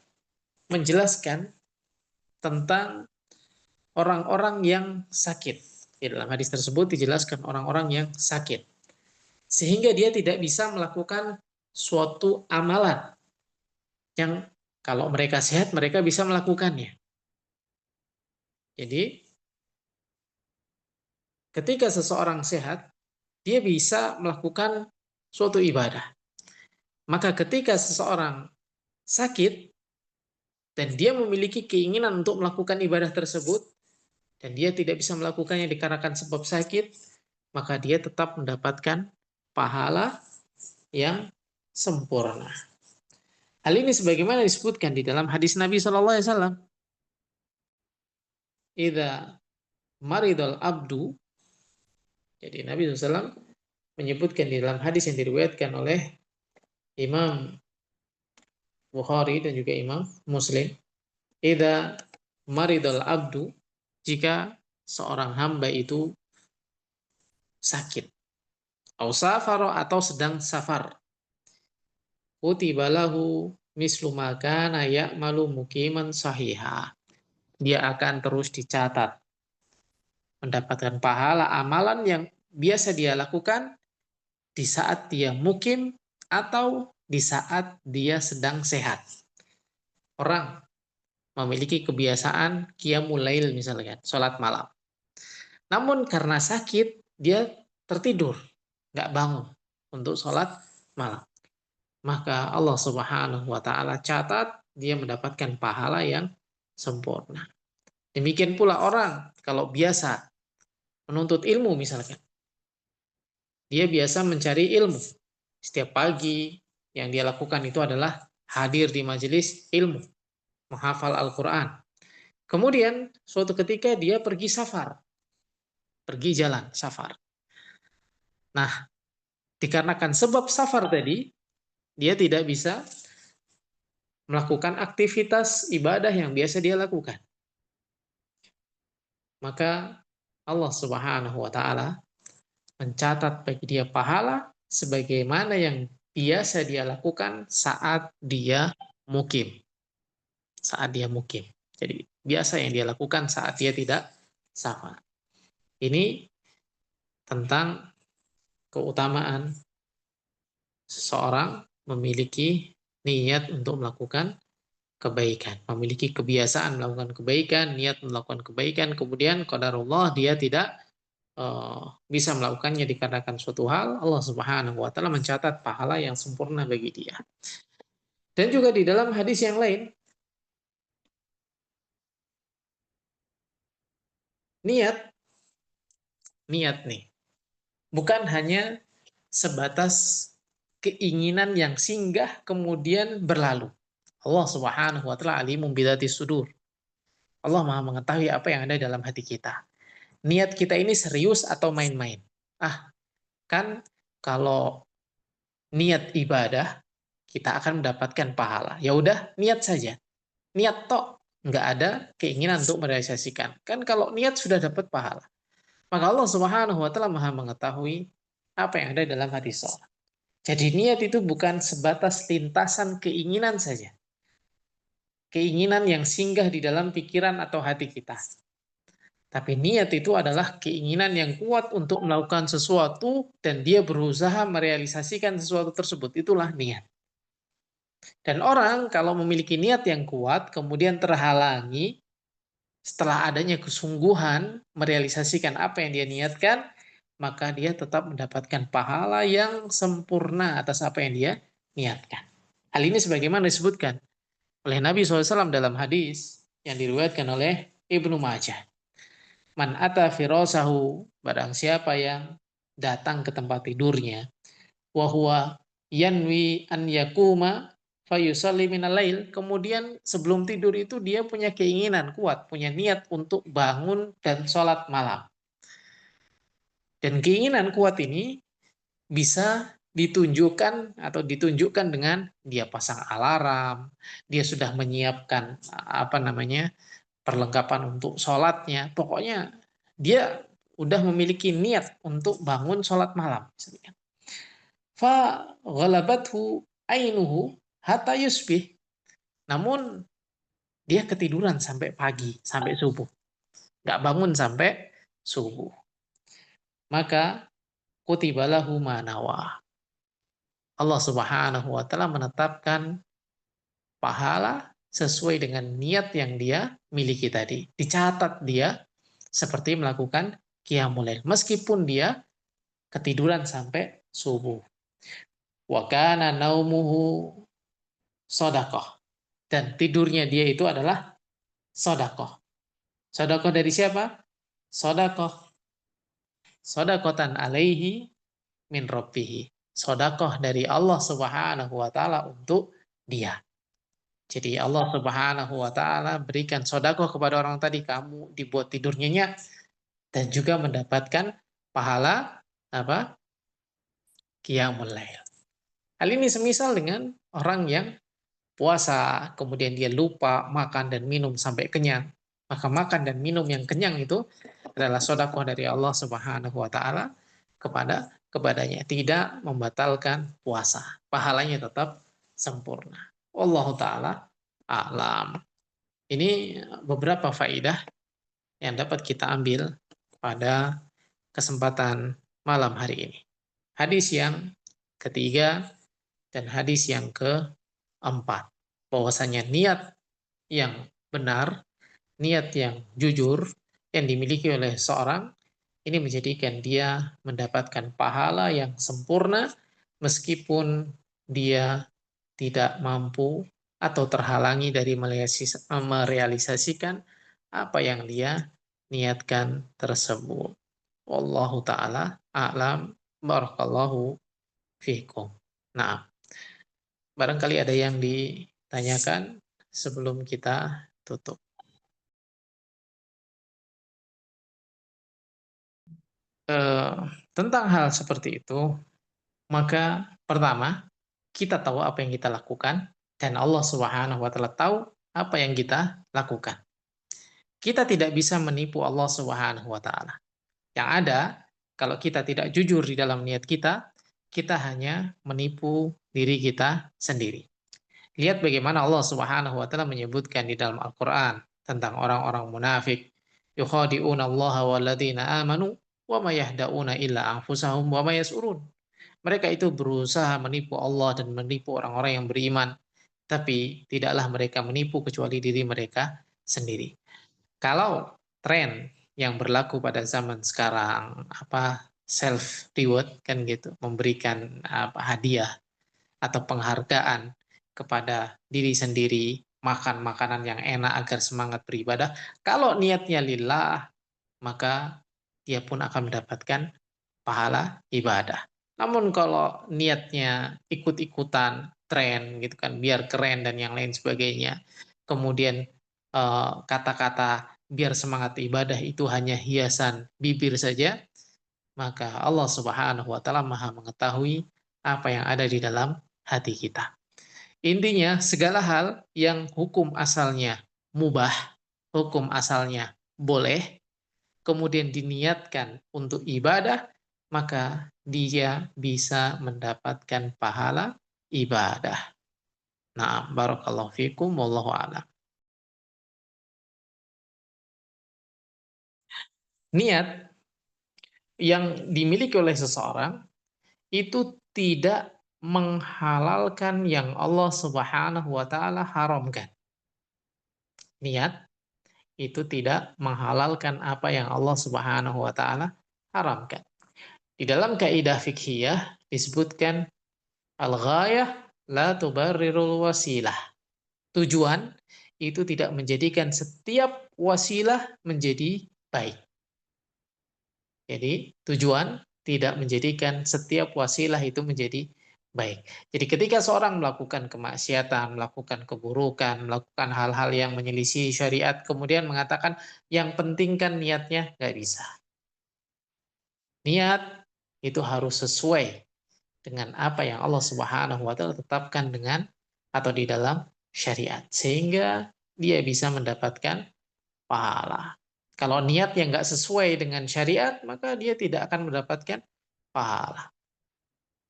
menjelaskan tentang orang-orang yang sakit. Di dalam hadis tersebut dijelaskan orang-orang yang sakit. Sehingga dia tidak bisa melakukan suatu amalan yang kalau mereka sehat, mereka bisa melakukannya. Jadi, ketika seseorang sehat, dia bisa melakukan suatu ibadah. Maka ketika seseorang sakit, dan dia memiliki keinginan untuk melakukan ibadah tersebut, dan dia tidak bisa melakukannya dikarenakan sebab sakit, maka dia tetap mendapatkan pahala yang sempurna. Hal ini sebagaimana disebutkan di dalam hadis Nabi SAW. Idza maridul abdu, jadi Nabi SAW menyebutkan di dalam hadis yang diriwayatkan oleh Imam Bukhari dan juga Imam Muslim, idza maridul abdu, jika seorang hamba itu sakit, au safaro, atau sedang safar, kutiba lahu mislu ma kana ya'malu muqiman sahiha, dia akan terus dicatat mendapatkan pahala amalan yang biasa dia lakukan di saat dia mukim atau di saat dia sedang sehat. Orang memiliki kebiasaan qiyamul lail misalnya, sholat malam. Namun karena sakit, dia tertidur, nggak bangun untuk sholat malam. Maka Allah Subhanahu wa Ta'ala catat dia mendapatkan pahala yang sempurna. Demikian pula orang kalau biasa menuntut ilmu misalkan, dia biasa mencari ilmu. Setiap pagi yang dia lakukan itu adalah hadir di majelis ilmu, menghafal Al-Quran. Kemudian suatu ketika dia pergi safar, pergi jalan safar. Nah, dikarenakan sebab safar tadi, dia tidak bisa melakukan aktivitas ibadah yang biasa dia lakukan. Maka Allah Subhanahu wa Ta'ala mencatat bagi dia pahala sebagaimana yang biasa dia lakukan saat dia mukim. Saat dia mukim. Jadi biasa yang dia lakukan saat dia tidak safar. Ini tentang keutamaan seseorang memiliki niat untuk melakukan kebaikan, memiliki kebiasaan melakukan kebaikan, niat melakukan kebaikan, kemudian qadarullah dia tidak bisa melakukannya dikarenakan suatu hal, Allah Subhanahu wa Ta'ala mencatat pahala yang sempurna bagi dia. Dan juga di dalam hadis yang lain, niat nih bukan hanya sebatas keinginan yang singgah kemudian berlalu. Allah Subhanahu wa Ta'ala alimun bidzati sudur. Allah Maha mengetahui apa yang ada dalam hati kita. Niat kita ini serius atau main-main? Kan kalau niat ibadah kita akan mendapatkan pahala. Ya udah, niat saja. Niat tok, nggak ada keinginan untuk merealisasikan. Kan kalau niat sudah dapat pahala. Maka Allah Subhanahu wa Ta'ala Maha mengetahui apa yang ada dalam hati seorang. Jadi niat itu bukan sebatas lintasan keinginan saja. Keinginan yang singgah di dalam pikiran atau hati kita. Tapi niat itu adalah keinginan yang kuat untuk melakukan sesuatu dan dia berusaha merealisasikan sesuatu tersebut. Itulah niat. Dan orang kalau memiliki niat yang kuat, kemudian terhalangi setelah adanya kesungguhan merealisasikan apa yang dia niatkan, maka dia tetap mendapatkan pahala yang sempurna atas apa yang dia niatkan. Hal ini sebagaimana disebutkan oleh Nabi SAW dalam hadis yang diriwayatkan oleh Ibnu Majah. Man ata firasahu, barang siapa yang datang ke tempat tidurnya, wa huwa yanwi an yakuma fayusalli minal lail, kemudian sebelum tidur itu dia punya keinginan kuat, punya niat untuk bangun dan sholat malam. Dan keinginan kuat ini bisa ditunjukkan dengan dia pasang alarm, dia sudah menyiapkan perlengkapan untuk sholatnya. Pokoknya dia udah memiliki niat untuk bangun sholat malam. Fa ghalabathu ainuhu hatta yusbih. Namun dia ketiduran sampai pagi, sampai subuh. Nggak bangun sampai subuh. Maka kutibalahu manawa. Allah Subhanahu wa Ta'ala menetapkan pahala sesuai dengan niat yang dia miliki tadi. Dicatat dia seperti melakukan qiyamul lail meskipun dia ketiduran sampai subuh. Wa kana naumuhu shadaqah. Dan tidurnya dia itu adalah shadaqah. Shadaqah dari siapa? sodakoh, sodakotan alaihi min rabbihi. Sodakoh dari Allah Subhanahu wa Ta'ala untuk dia. Jadi Allah Subhanahu wa Ta'ala berikan sodakoh kepada orang tadi, kamu dibuat tidur nyenyak dan juga mendapatkan pahala apa? Qiyamul lail. Hal ini semisal dengan orang yang puasa, kemudian dia lupa makan dan minum sampai kenyang. Maka makan dan minum yang kenyang itu adalah sodakoh dari Allah Subhanahu wa Ta'ala kepadanya. Tidak membatalkan puasa. Pahalanya tetap sempurna. Wallahu Ta'ala a'lam. Ini beberapa faidah yang dapat kita ambil pada kesempatan malam hari ini. Hadis yang ketiga dan hadis yang keempat. Bahwasanya niat yang benar, niat yang jujur yang dimiliki oleh seorang ini menjadikan dia mendapatkan pahala yang sempurna meskipun dia tidak mampu atau terhalangi dari merealisasikan apa yang dia niatkan tersebut. Wallahu ta'ala a'lam. Barakallahu fikum. Nah, barangkali ada yang ditanyakan sebelum kita tutup. Eh, Tentang hal seperti itu, maka pertama, kita tahu apa yang kita lakukan, dan Allah Subhanahu wa Ta'ala tahu apa yang kita lakukan. Kita tidak bisa menipu Allah Subhanahu wa Ta'ala. Yang ada, kalau kita tidak jujur di dalam niat kita, kita hanya menipu diri kita sendiri. Lihat bagaimana Allah Subhanahu wa Ta'ala menyebutkan di dalam Al-Qur'an tentang orang-orang munafik. Yukhadi'una Allah walladzina amanu wa ma yahda'una illa anfusahum wa ma yas'urun. Mereka itu berusaha menipu Allah dan menipu orang-orang yang beriman, tapi tidaklah mereka menipu kecuali diri mereka sendiri. Kalau tren yang berlaku pada zaman sekarang, apa, self reward kan gitu, memberikan apa, hadiah atau penghargaan kepada diri sendiri, makan makanan yang enak agar semangat beribadah. Kalau niatnya lillah, maka dia pun akan mendapatkan pahala ibadah. Namun kalau niatnya ikut-ikutan tren gitu kan, biar keren dan yang lain sebagainya, kemudian kata-kata biar semangat ibadah itu hanya hiasan bibir saja, maka Allah Subhanahu wa Ta'ala Maha mengetahui apa yang ada di dalam hati kita. Intinya, segala hal yang hukum asalnya mubah, hukum asalnya boleh, kemudian diniatkan untuk ibadah, maka dia bisa mendapatkan pahala ibadah. Nah, barakallahu fikum, wallahu a'lam. Niat yang dimiliki oleh seseorang itu tidak menghalalkan yang Allah Subhanahu wa Ta'ala haramkan. Niat itu tidak menghalalkan apa yang Allah Subhanahu wa Ta'ala haramkan. Di dalam kaidah fikhiyah disebutkan al-ghayah la tubarrirul wasilah. Tujuan itu tidak menjadikan setiap wasilah menjadi baik. Jadi tujuan tidak menjadikan setiap wasilah itu menjadi baik. Jadi ketika seorang melakukan kemaksiatan, melakukan keburukan, melakukan hal-hal yang menyelisih syariat, kemudian mengatakan yang penting kan niatnya, nggak bisa. Niat itu harus sesuai dengan apa yang Allah Subhanahu wa Ta'ala tetapkan dengan atau di dalam syariat, sehingga dia bisa mendapatkan pahala. Kalau niat yang nggak sesuai dengan syariat, maka dia tidak akan mendapatkan pahala.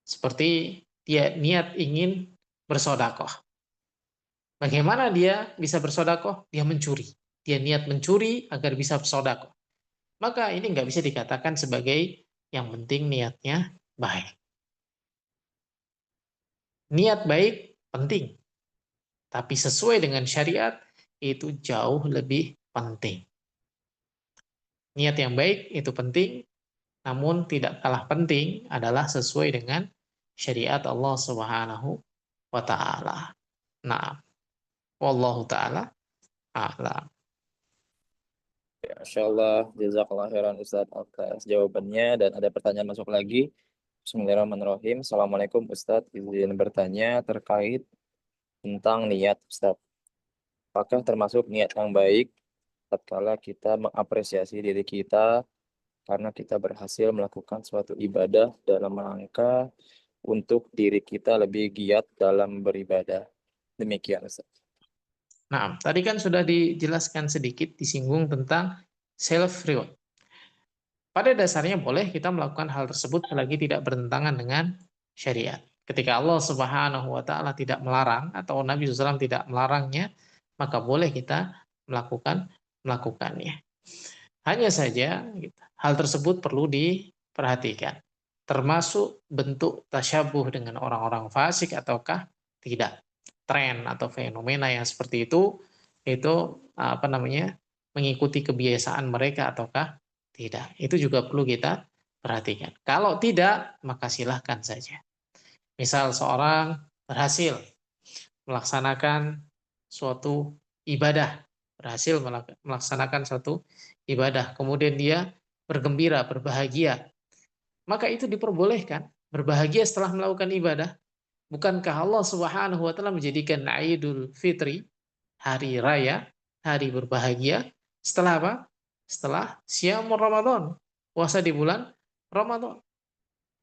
Seperti dia niat ingin bersodakoh. Bagaimana dia bisa bersodakoh? Dia mencuri. Dia niat mencuri agar bisa bersodakoh. Maka ini nggak bisa dikatakan sebagai yang penting niatnya baik. Niat baik penting, tapi sesuai dengan syariat itu jauh lebih penting. Niat yang baik itu penting, namun tidak kalah penting adalah sesuai dengan syariat Allah Subhanahu wa Ta'ala. Nah, wallahu taala a'lam. Masya Allah, jazakallah khairan Ustadz atas jawabannya, dan ada pertanyaan masuk lagi. Bismillahirrahmanirrahim. Assalamualaikum Ustadz, izin bertanya terkait tentang niat Ustadz. Apakah termasuk niat yang baik tatkala kita mengapresiasi diri kita karena kita berhasil melakukan suatu ibadah dalam rangka untuk diri kita lebih giat dalam beribadah? Demikian Ustaz. Nah, tadi kan sudah dijelaskan sedikit, disinggung tentang self reward. Pada dasarnya boleh kita melakukan hal tersebut selagi tidak bertentangan dengan syariat. Ketika Allah Subhanahu wa taala tidak melarang atau Nabi SAW tidak melarangnya, maka boleh kita melakukannya. Hanya saja hal tersebut perlu diperhatikan. Termasuk bentuk tasyabuh dengan orang-orang fasik ataukah tidak. Tren atau fenomena yang seperti itu apa namanya? Mengikuti kebiasaan mereka ataukah tidak. Itu juga perlu kita perhatikan. Kalau tidak, maka silahkan saja. Misal seorang berhasil melaksanakan suatu ibadah, berhasil melaksanakan suatu ibadah, kemudian dia bergembira, berbahagia, maka itu diperbolehkan berbahagia setelah melakukan ibadah. Bukankah Allah Subhanahu wa taala menjadikan Idul Fitri, hari raya, hari berbahagia setelah apa? Setelah siam Ramadan, puasa di bulan Ramadan.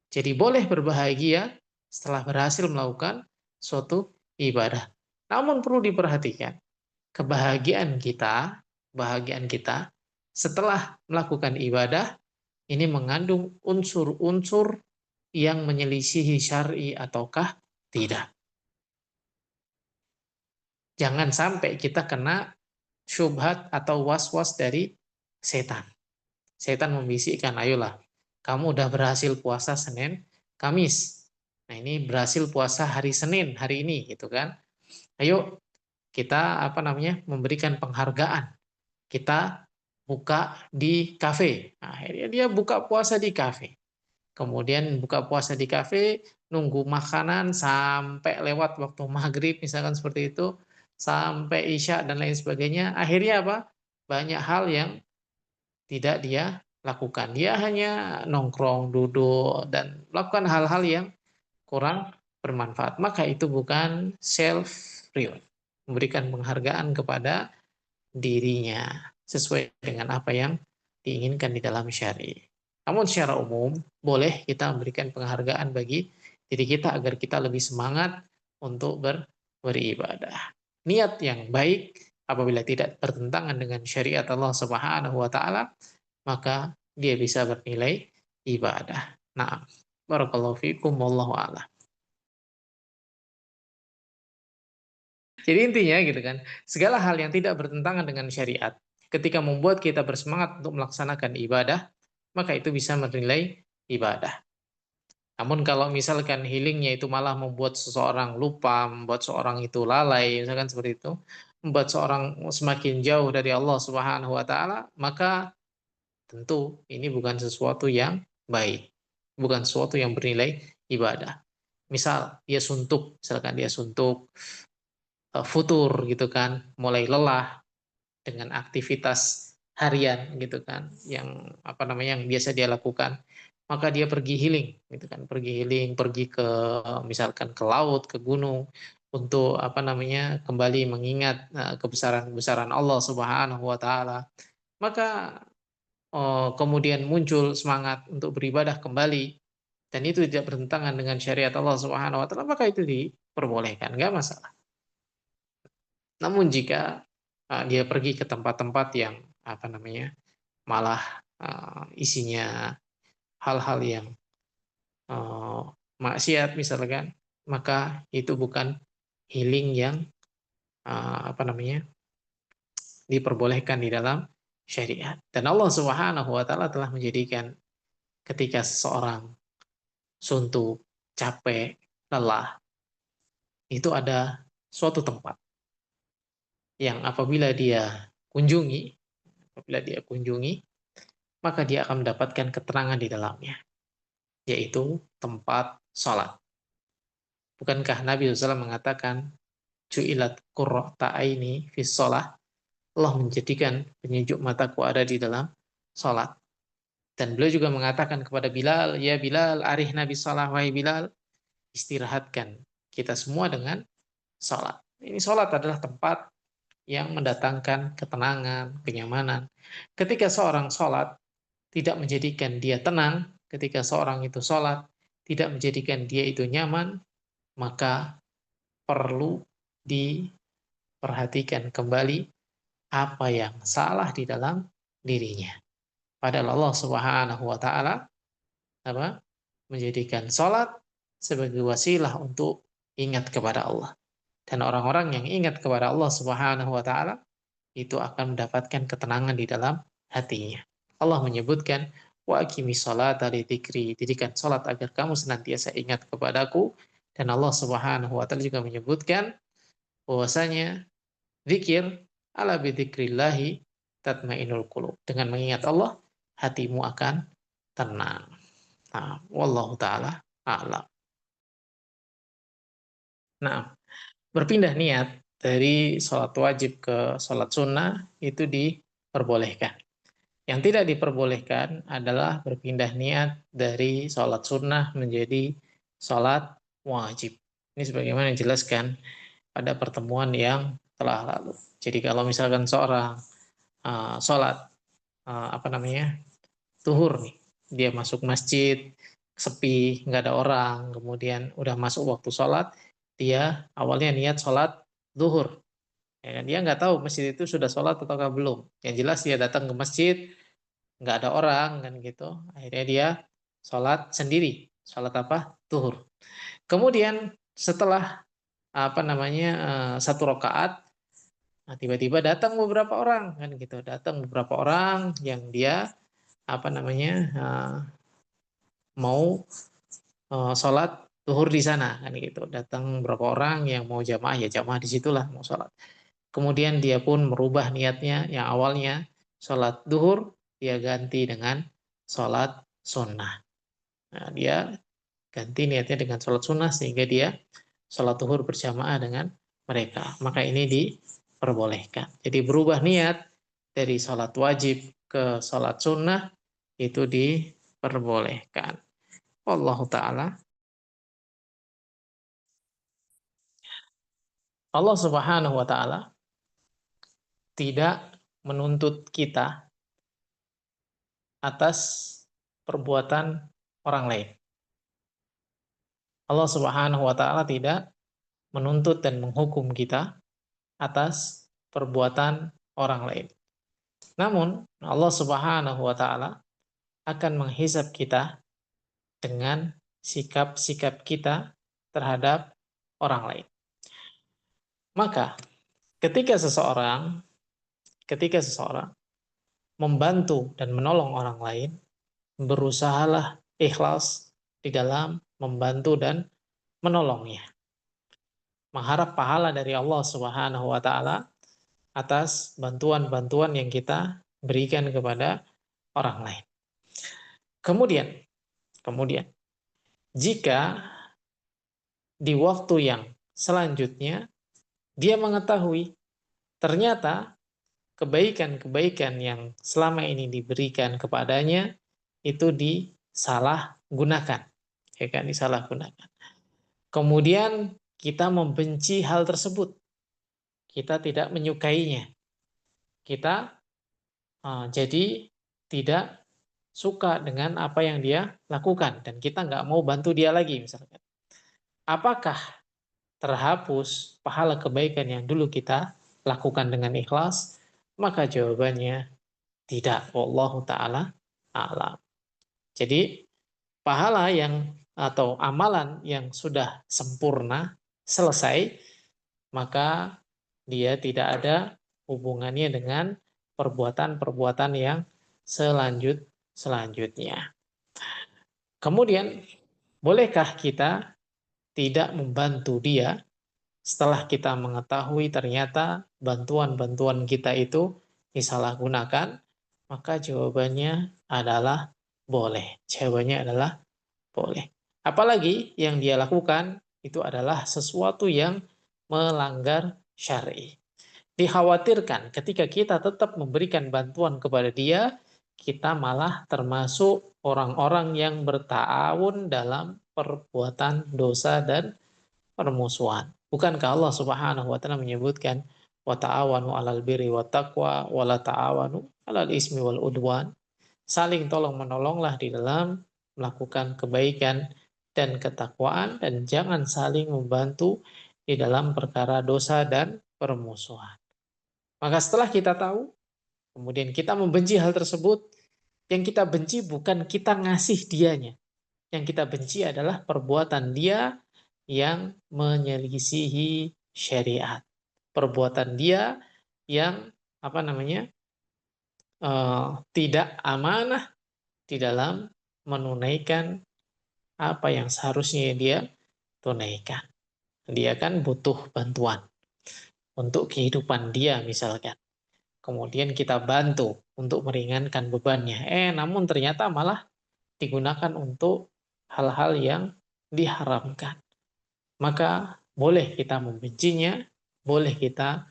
Jadi boleh berbahagia setelah berhasil melakukan suatu ibadah. Namun perlu diperhatikan, kebahagiaan kita setelah melakukan ibadah ini mengandung unsur-unsur yang menyelisihi syar'i ataukah tidak. Jangan sampai kita kena syubhat atau was-was dari setan. Setan membisikkan, ayolah, kamu udah berhasil puasa Senin, Kamis. Nah ini berhasil puasa hari Senin, hari ini gitu kan. Ayo kita memberikan penghargaan. Kita buka di kafe. Nah, akhirnya dia buka puasa di kafe. Kemudian buka puasa di kafe, nunggu makanan sampai lewat waktu maghrib, misalkan seperti itu, sampai isya dan lain sebagainya. Akhirnya apa? Banyak hal yang tidak dia lakukan. Dia hanya nongkrong, duduk, dan melakukan hal-hal yang kurang bermanfaat. Maka itu bukan self-reward. Memberikan penghargaan kepada dirinya sesuai dengan apa yang diinginkan di dalam syari. Namun secara umum, boleh kita memberikan penghargaan bagi diri kita agar kita lebih semangat untuk beribadah. Niat yang baik apabila tidak bertentangan dengan syariat Allah Subhanahu wa taala, maka dia bisa bernilai ibadah. Nah, barakallahu fikum wallahu a'lam. Jadi intinya gitu kan, segala hal yang tidak bertentangan dengan syariat, ketika membuat kita bersemangat untuk melaksanakan ibadah, maka itu bisa bernilai ibadah. Namun kalau misalkan healingnya itu malah membuat seseorang lupa, membuat seorang itu lalai, misalkan seperti itu, membuat seorang semakin jauh dari Allah Subhanahu wa taala, maka tentu ini bukan sesuatu yang baik, bukan sesuatu yang bernilai ibadah. Misal dia suntuk, misalkan dia suntuk, futur gitu kan, mulai lelah dengan aktivitas harian gitu kan, yang yang biasa dia lakukan, maka dia pergi healing gitu kan, pergi healing, pergi ke misalkan ke laut, ke gunung untuk kembali mengingat kebesaran-kebesaran Allah Subhanahu wa taala. Maka kemudian muncul semangat untuk beribadah kembali dan itu tidak bertentangan dengan syariat Allah Subhanahu wa taala, maka itu diperbolehkan, nggak masalah. Namun jika dia pergi ke tempat-tempat yang malah isinya hal-hal yang maksiat misalkan, maka itu bukan healing yang diperbolehkan di dalam syariat. Dan Allah Subhanahu wa taala telah menjadikan ketika seseorang suntuk, capek, lelah, itu ada suatu tempat yang apabila dia kunjungi, maka dia akan mendapatkan keterangan di dalamnya, yaitu tempat sholat. Bukankah Nabi SAW mengatakan, Ju'ilat qurrata aini fis sholah, Allah menjadikan penyejuk mataku ada di dalam sholat. Dan beliau juga mengatakan kepada Bilal, ya Bilal, arihna bis shalah, wahai Bilal, istirahatkan kita semua dengan sholat. Ini sholat adalah tempat yang mendatangkan ketenangan, kenyamanan. Ketika seorang sholat tidak menjadikan dia tenang, ketika seorang itu sholat tidak menjadikan dia itu nyaman, maka perlu diperhatikan kembali apa yang salah di dalam dirinya. Padahal Allah Subhanahu wa taala apa? Menjadikan salat sebagai wasilah untuk ingat kepada Allah. Dan orang-orang yang ingat kepada Allah Subhanahu wa taala itu akan mendapatkan ketenangan di dalam hatinya. Allah menyebutkan wa aqimis salata li dzikri, dirikan salat agar kamu senantiasa ingat kepadaku, dan Allah Subhanahu wa taala juga menyebutkan bahwasanya zikir ala bidzikrillahi tatmainnul qulub. Dengan mengingat Allah, hatimu akan tenang. Nah, wallahu taala a'lam. Nah, berpindah niat dari sholat wajib ke sholat sunnah itu diperbolehkan. Yang tidak diperbolehkan adalah berpindah niat dari sholat sunnah menjadi sholat wajib. Ini sebagaimana dijelaskan pada pertemuan yang telah lalu. Jadi kalau misalkan seorang sholat zuhur nih, dia masuk masjid sepi, nggak ada orang, kemudian udah masuk waktu sholat, dia awalnya niat sholat zuhur, ya kan? Dia nggak tahu masjid itu sudah sholat ataukah belum. Yang jelas dia datang ke masjid, nggak ada orang kan gitu. Akhirnya dia sholat sendiri, sholat apa? Zuhur. Kemudian setelah satu rakaat, nah, tiba-tiba datang beberapa orang kan gitu, datang beberapa orang yang dia mau sholat zuhur di sana kan gitu. Datang beberapa orang yang mau jamaah, ya jamaah di situlah mau sholat. Kemudian dia pun merubah niatnya yang awalnya sholat zuhur, dia ganti dengan sholat sunnah. Nah, dia ganti niatnya dengan sholat sunnah sehingga dia sholat zuhur berjamaah dengan mereka. Maka ini diperbolehkan. Jadi berubah niat dari sholat wajib ke sholat sunnah itu diperbolehkan. Wallahu ta'ala. Allah Subhanahu wa taala tidak menuntut kita atas perbuatan orang lain. Allah Subhanahu wa taala tidak menuntut dan menghukum kita atas perbuatan orang lain. Namun Allah Subhanahu wa taala akan menghisab kita dengan sikap-sikap kita terhadap orang lain. Maka ketika seseorang membantu dan menolong orang lain, berusahalah ikhlas di dalam membantu dan menolongnya. Mengharap pahala dari Allah Subhanahu wa taala atas bantuan-bantuan yang kita berikan kepada orang lain. Kemudian, jika di waktu yang selanjutnya dia mengetahui ternyata kebaikan-kebaikan yang selama ini diberikan kepadanya itu disalahgunakan, ya kan, disalahgunakan. Kemudian kita membenci hal tersebut, kita tidak menyukainya, kita jadi tidak suka dengan apa yang dia lakukan dan kita nggak mau bantu dia lagi misalkan. Apakah terhapus pahala kebaikan yang dulu kita lakukan dengan ikhlas? Maka jawabannya tidak. Wallahu ta'ala a'lam. Jadi pahala yang atau amalan yang sudah sempurna, selesai, maka dia tidak ada hubungannya dengan perbuatan-perbuatan yang selanjutnya. Kemudian, bolehkah kita tidak membantu dia setelah kita mengetahui ternyata bantuan-bantuan kita itu disalahgunakan? Maka jawabannya adalah boleh. Jawabannya adalah boleh. Apalagi yang dia lakukan itu adalah sesuatu yang melanggar syar'i. Dikhawatirkan ketika kita tetap memberikan bantuan kepada dia, kita malah termasuk orang-orang yang berta'awun dalam perbuatan dosa dan permusuhan. Bukankah Allah Subhanahu wa taala menyebutkan wa ta'awanu 'alal birri wat taqwa wa la ta'awanu 'alal ismi wal udwan. Saling tolong menolonglah di dalam melakukan kebaikan dan ketakwaan dan jangan saling membantu di dalam perkara dosa dan permusuhan. Maka setelah kita tahu, kemudian kita membenci hal tersebut, yang kita benci bukan kita ngasih dianya. Yang kita benci adalah perbuatan dia yang menyelisihi syariat. Perbuatan dia yang tidak amanah di dalam menunaikan apa yang seharusnya dia tunaikan. Dia kan butuh bantuan untuk kehidupan dia misalkan. Kemudian kita bantu untuk meringankan bebannya. Namun ternyata malah digunakan untuk hal-hal yang diharamkan. Maka boleh kita membencinya, boleh kita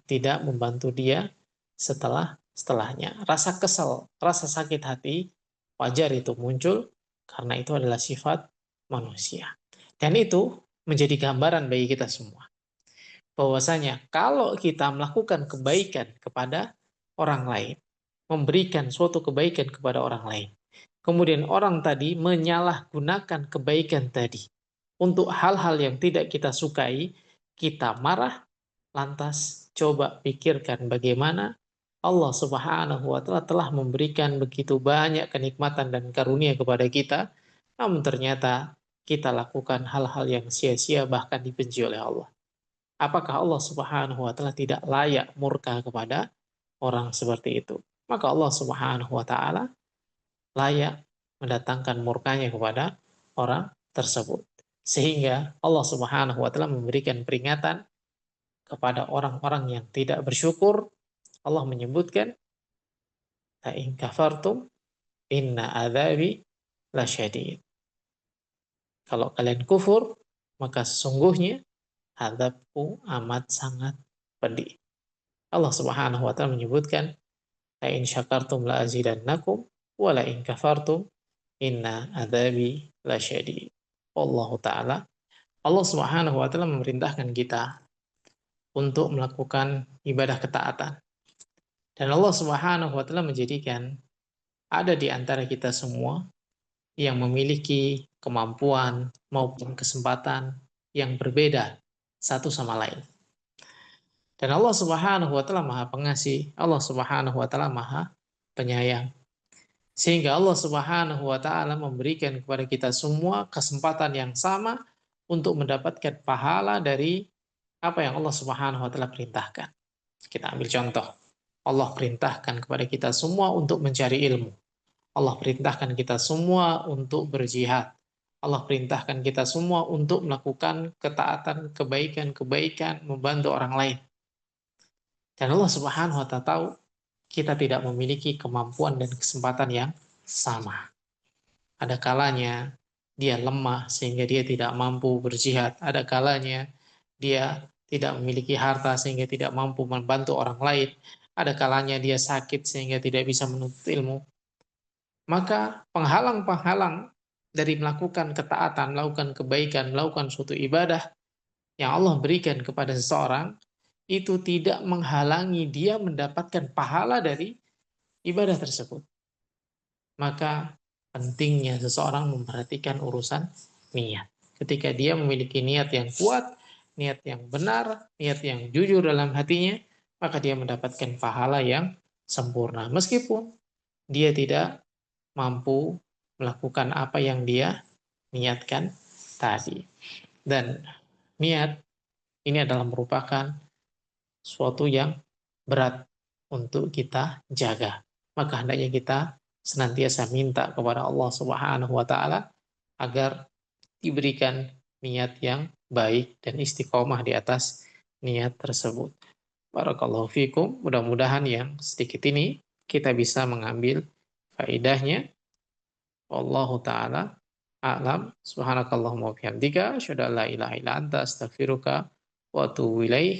tidak membantu dia setelahnya. Rasa kesal, rasa sakit hati wajar itu muncul karena itu adalah sifat manusia. Dan itu menjadi gambaran bagi kita semua. Bahwasanya kalau kita melakukan kebaikan kepada orang lain, memberikan suatu kebaikan kepada orang lain, kemudian orang tadi menyalahgunakan kebaikan tadi untuk hal-hal yang tidak kita sukai, kita marah, lantas coba pikirkan bagaimana Allah Subhanahu wa taala telah memberikan begitu banyak kenikmatan dan karunia kepada kita, namun ternyata kita lakukan hal-hal yang sia-sia bahkan dibenci oleh Allah. Apakah Allah Subhanahu wa taala tidak layak murka kepada orang seperti itu? Maka Allah Subhanahu wa taala layak mendatangkan murkanya kepada orang tersebut. Sehingga Allah Subhanahu wa taala memberikan peringatan kepada orang-orang yang tidak bersyukur. Allah menyebutkan, "La in kafartum inna adzabi lasyadid." Kalau kalian kufur, maka sesungguhnya azabku amat sangat pedih. Allah Subhanahu wa taala menyebutkan, "La in syakartum la azidannakum wa la in kafartum inna adzabi lasyadid." Allah taala, Allah Subhanahu wa taala memerintahkan kita untuk melakukan ibadah ketaatan. Dan Allah Subhanahu wa taala menjadikan ada di antara kita semua yang memiliki kemampuan maupun kesempatan yang berbeda satu sama lain. Dan Allah Subhanahu wa taala Maha Pengasih, Allah Subhanahu wa taala Maha Penyayang. Sehingga Allah Subhanahu wa taala memberikan kepada kita semua kesempatan yang sama untuk mendapatkan pahala dari apa yang Allah Subhanahu wa taala perintahkan. Kita ambil contoh. Allah perintahkan kepada kita semua untuk mencari ilmu. Allah perintahkan kita semua untuk berjihad. Allah perintahkan kita semua untuk melakukan ketaatan, kebaikan-kebaikan, membantu orang lain. Dan Allah Subhanahu wa taala tahu kita tidak memiliki kemampuan dan kesempatan yang sama. Ada kalanya dia lemah sehingga dia tidak mampu berjihad. Ada kalanya dia tidak memiliki harta sehingga tidak mampu membantu orang lain. Ada kalanya dia sakit sehingga tidak bisa menuntut ilmu. Maka penghalang-penghalang dari melakukan ketaatan, melakukan kebaikan, melakukan suatu ibadah yang Allah berikan kepada seseorang, itu tidak menghalangi dia mendapatkan pahala dari ibadah tersebut. Maka pentingnya seseorang memperhatikan urusan niat. Ketika dia memiliki niat yang kuat, niat yang benar, niat yang jujur dalam hatinya, maka dia mendapatkan pahala yang sempurna. Meskipun dia tidak mampu melakukan apa yang dia niatkan tadi. Dan niat ini adalah merupakan suatu yang berat untuk kita jaga. Maka hendaknya kita senantiasa minta kepada Allah Subhanahu wa taala agar diberikan niat yang baik dan istiqomah di atas niat tersebut. Barakallahu fikum. Mudah-mudahan yang sedikit ini kita bisa mengambil faedahnya. Wallahu taala a'lam. Subhanakallahumma wa bihamdika asyhadu an la ilaha illa anta astaghfiruka wa atubu ilaik.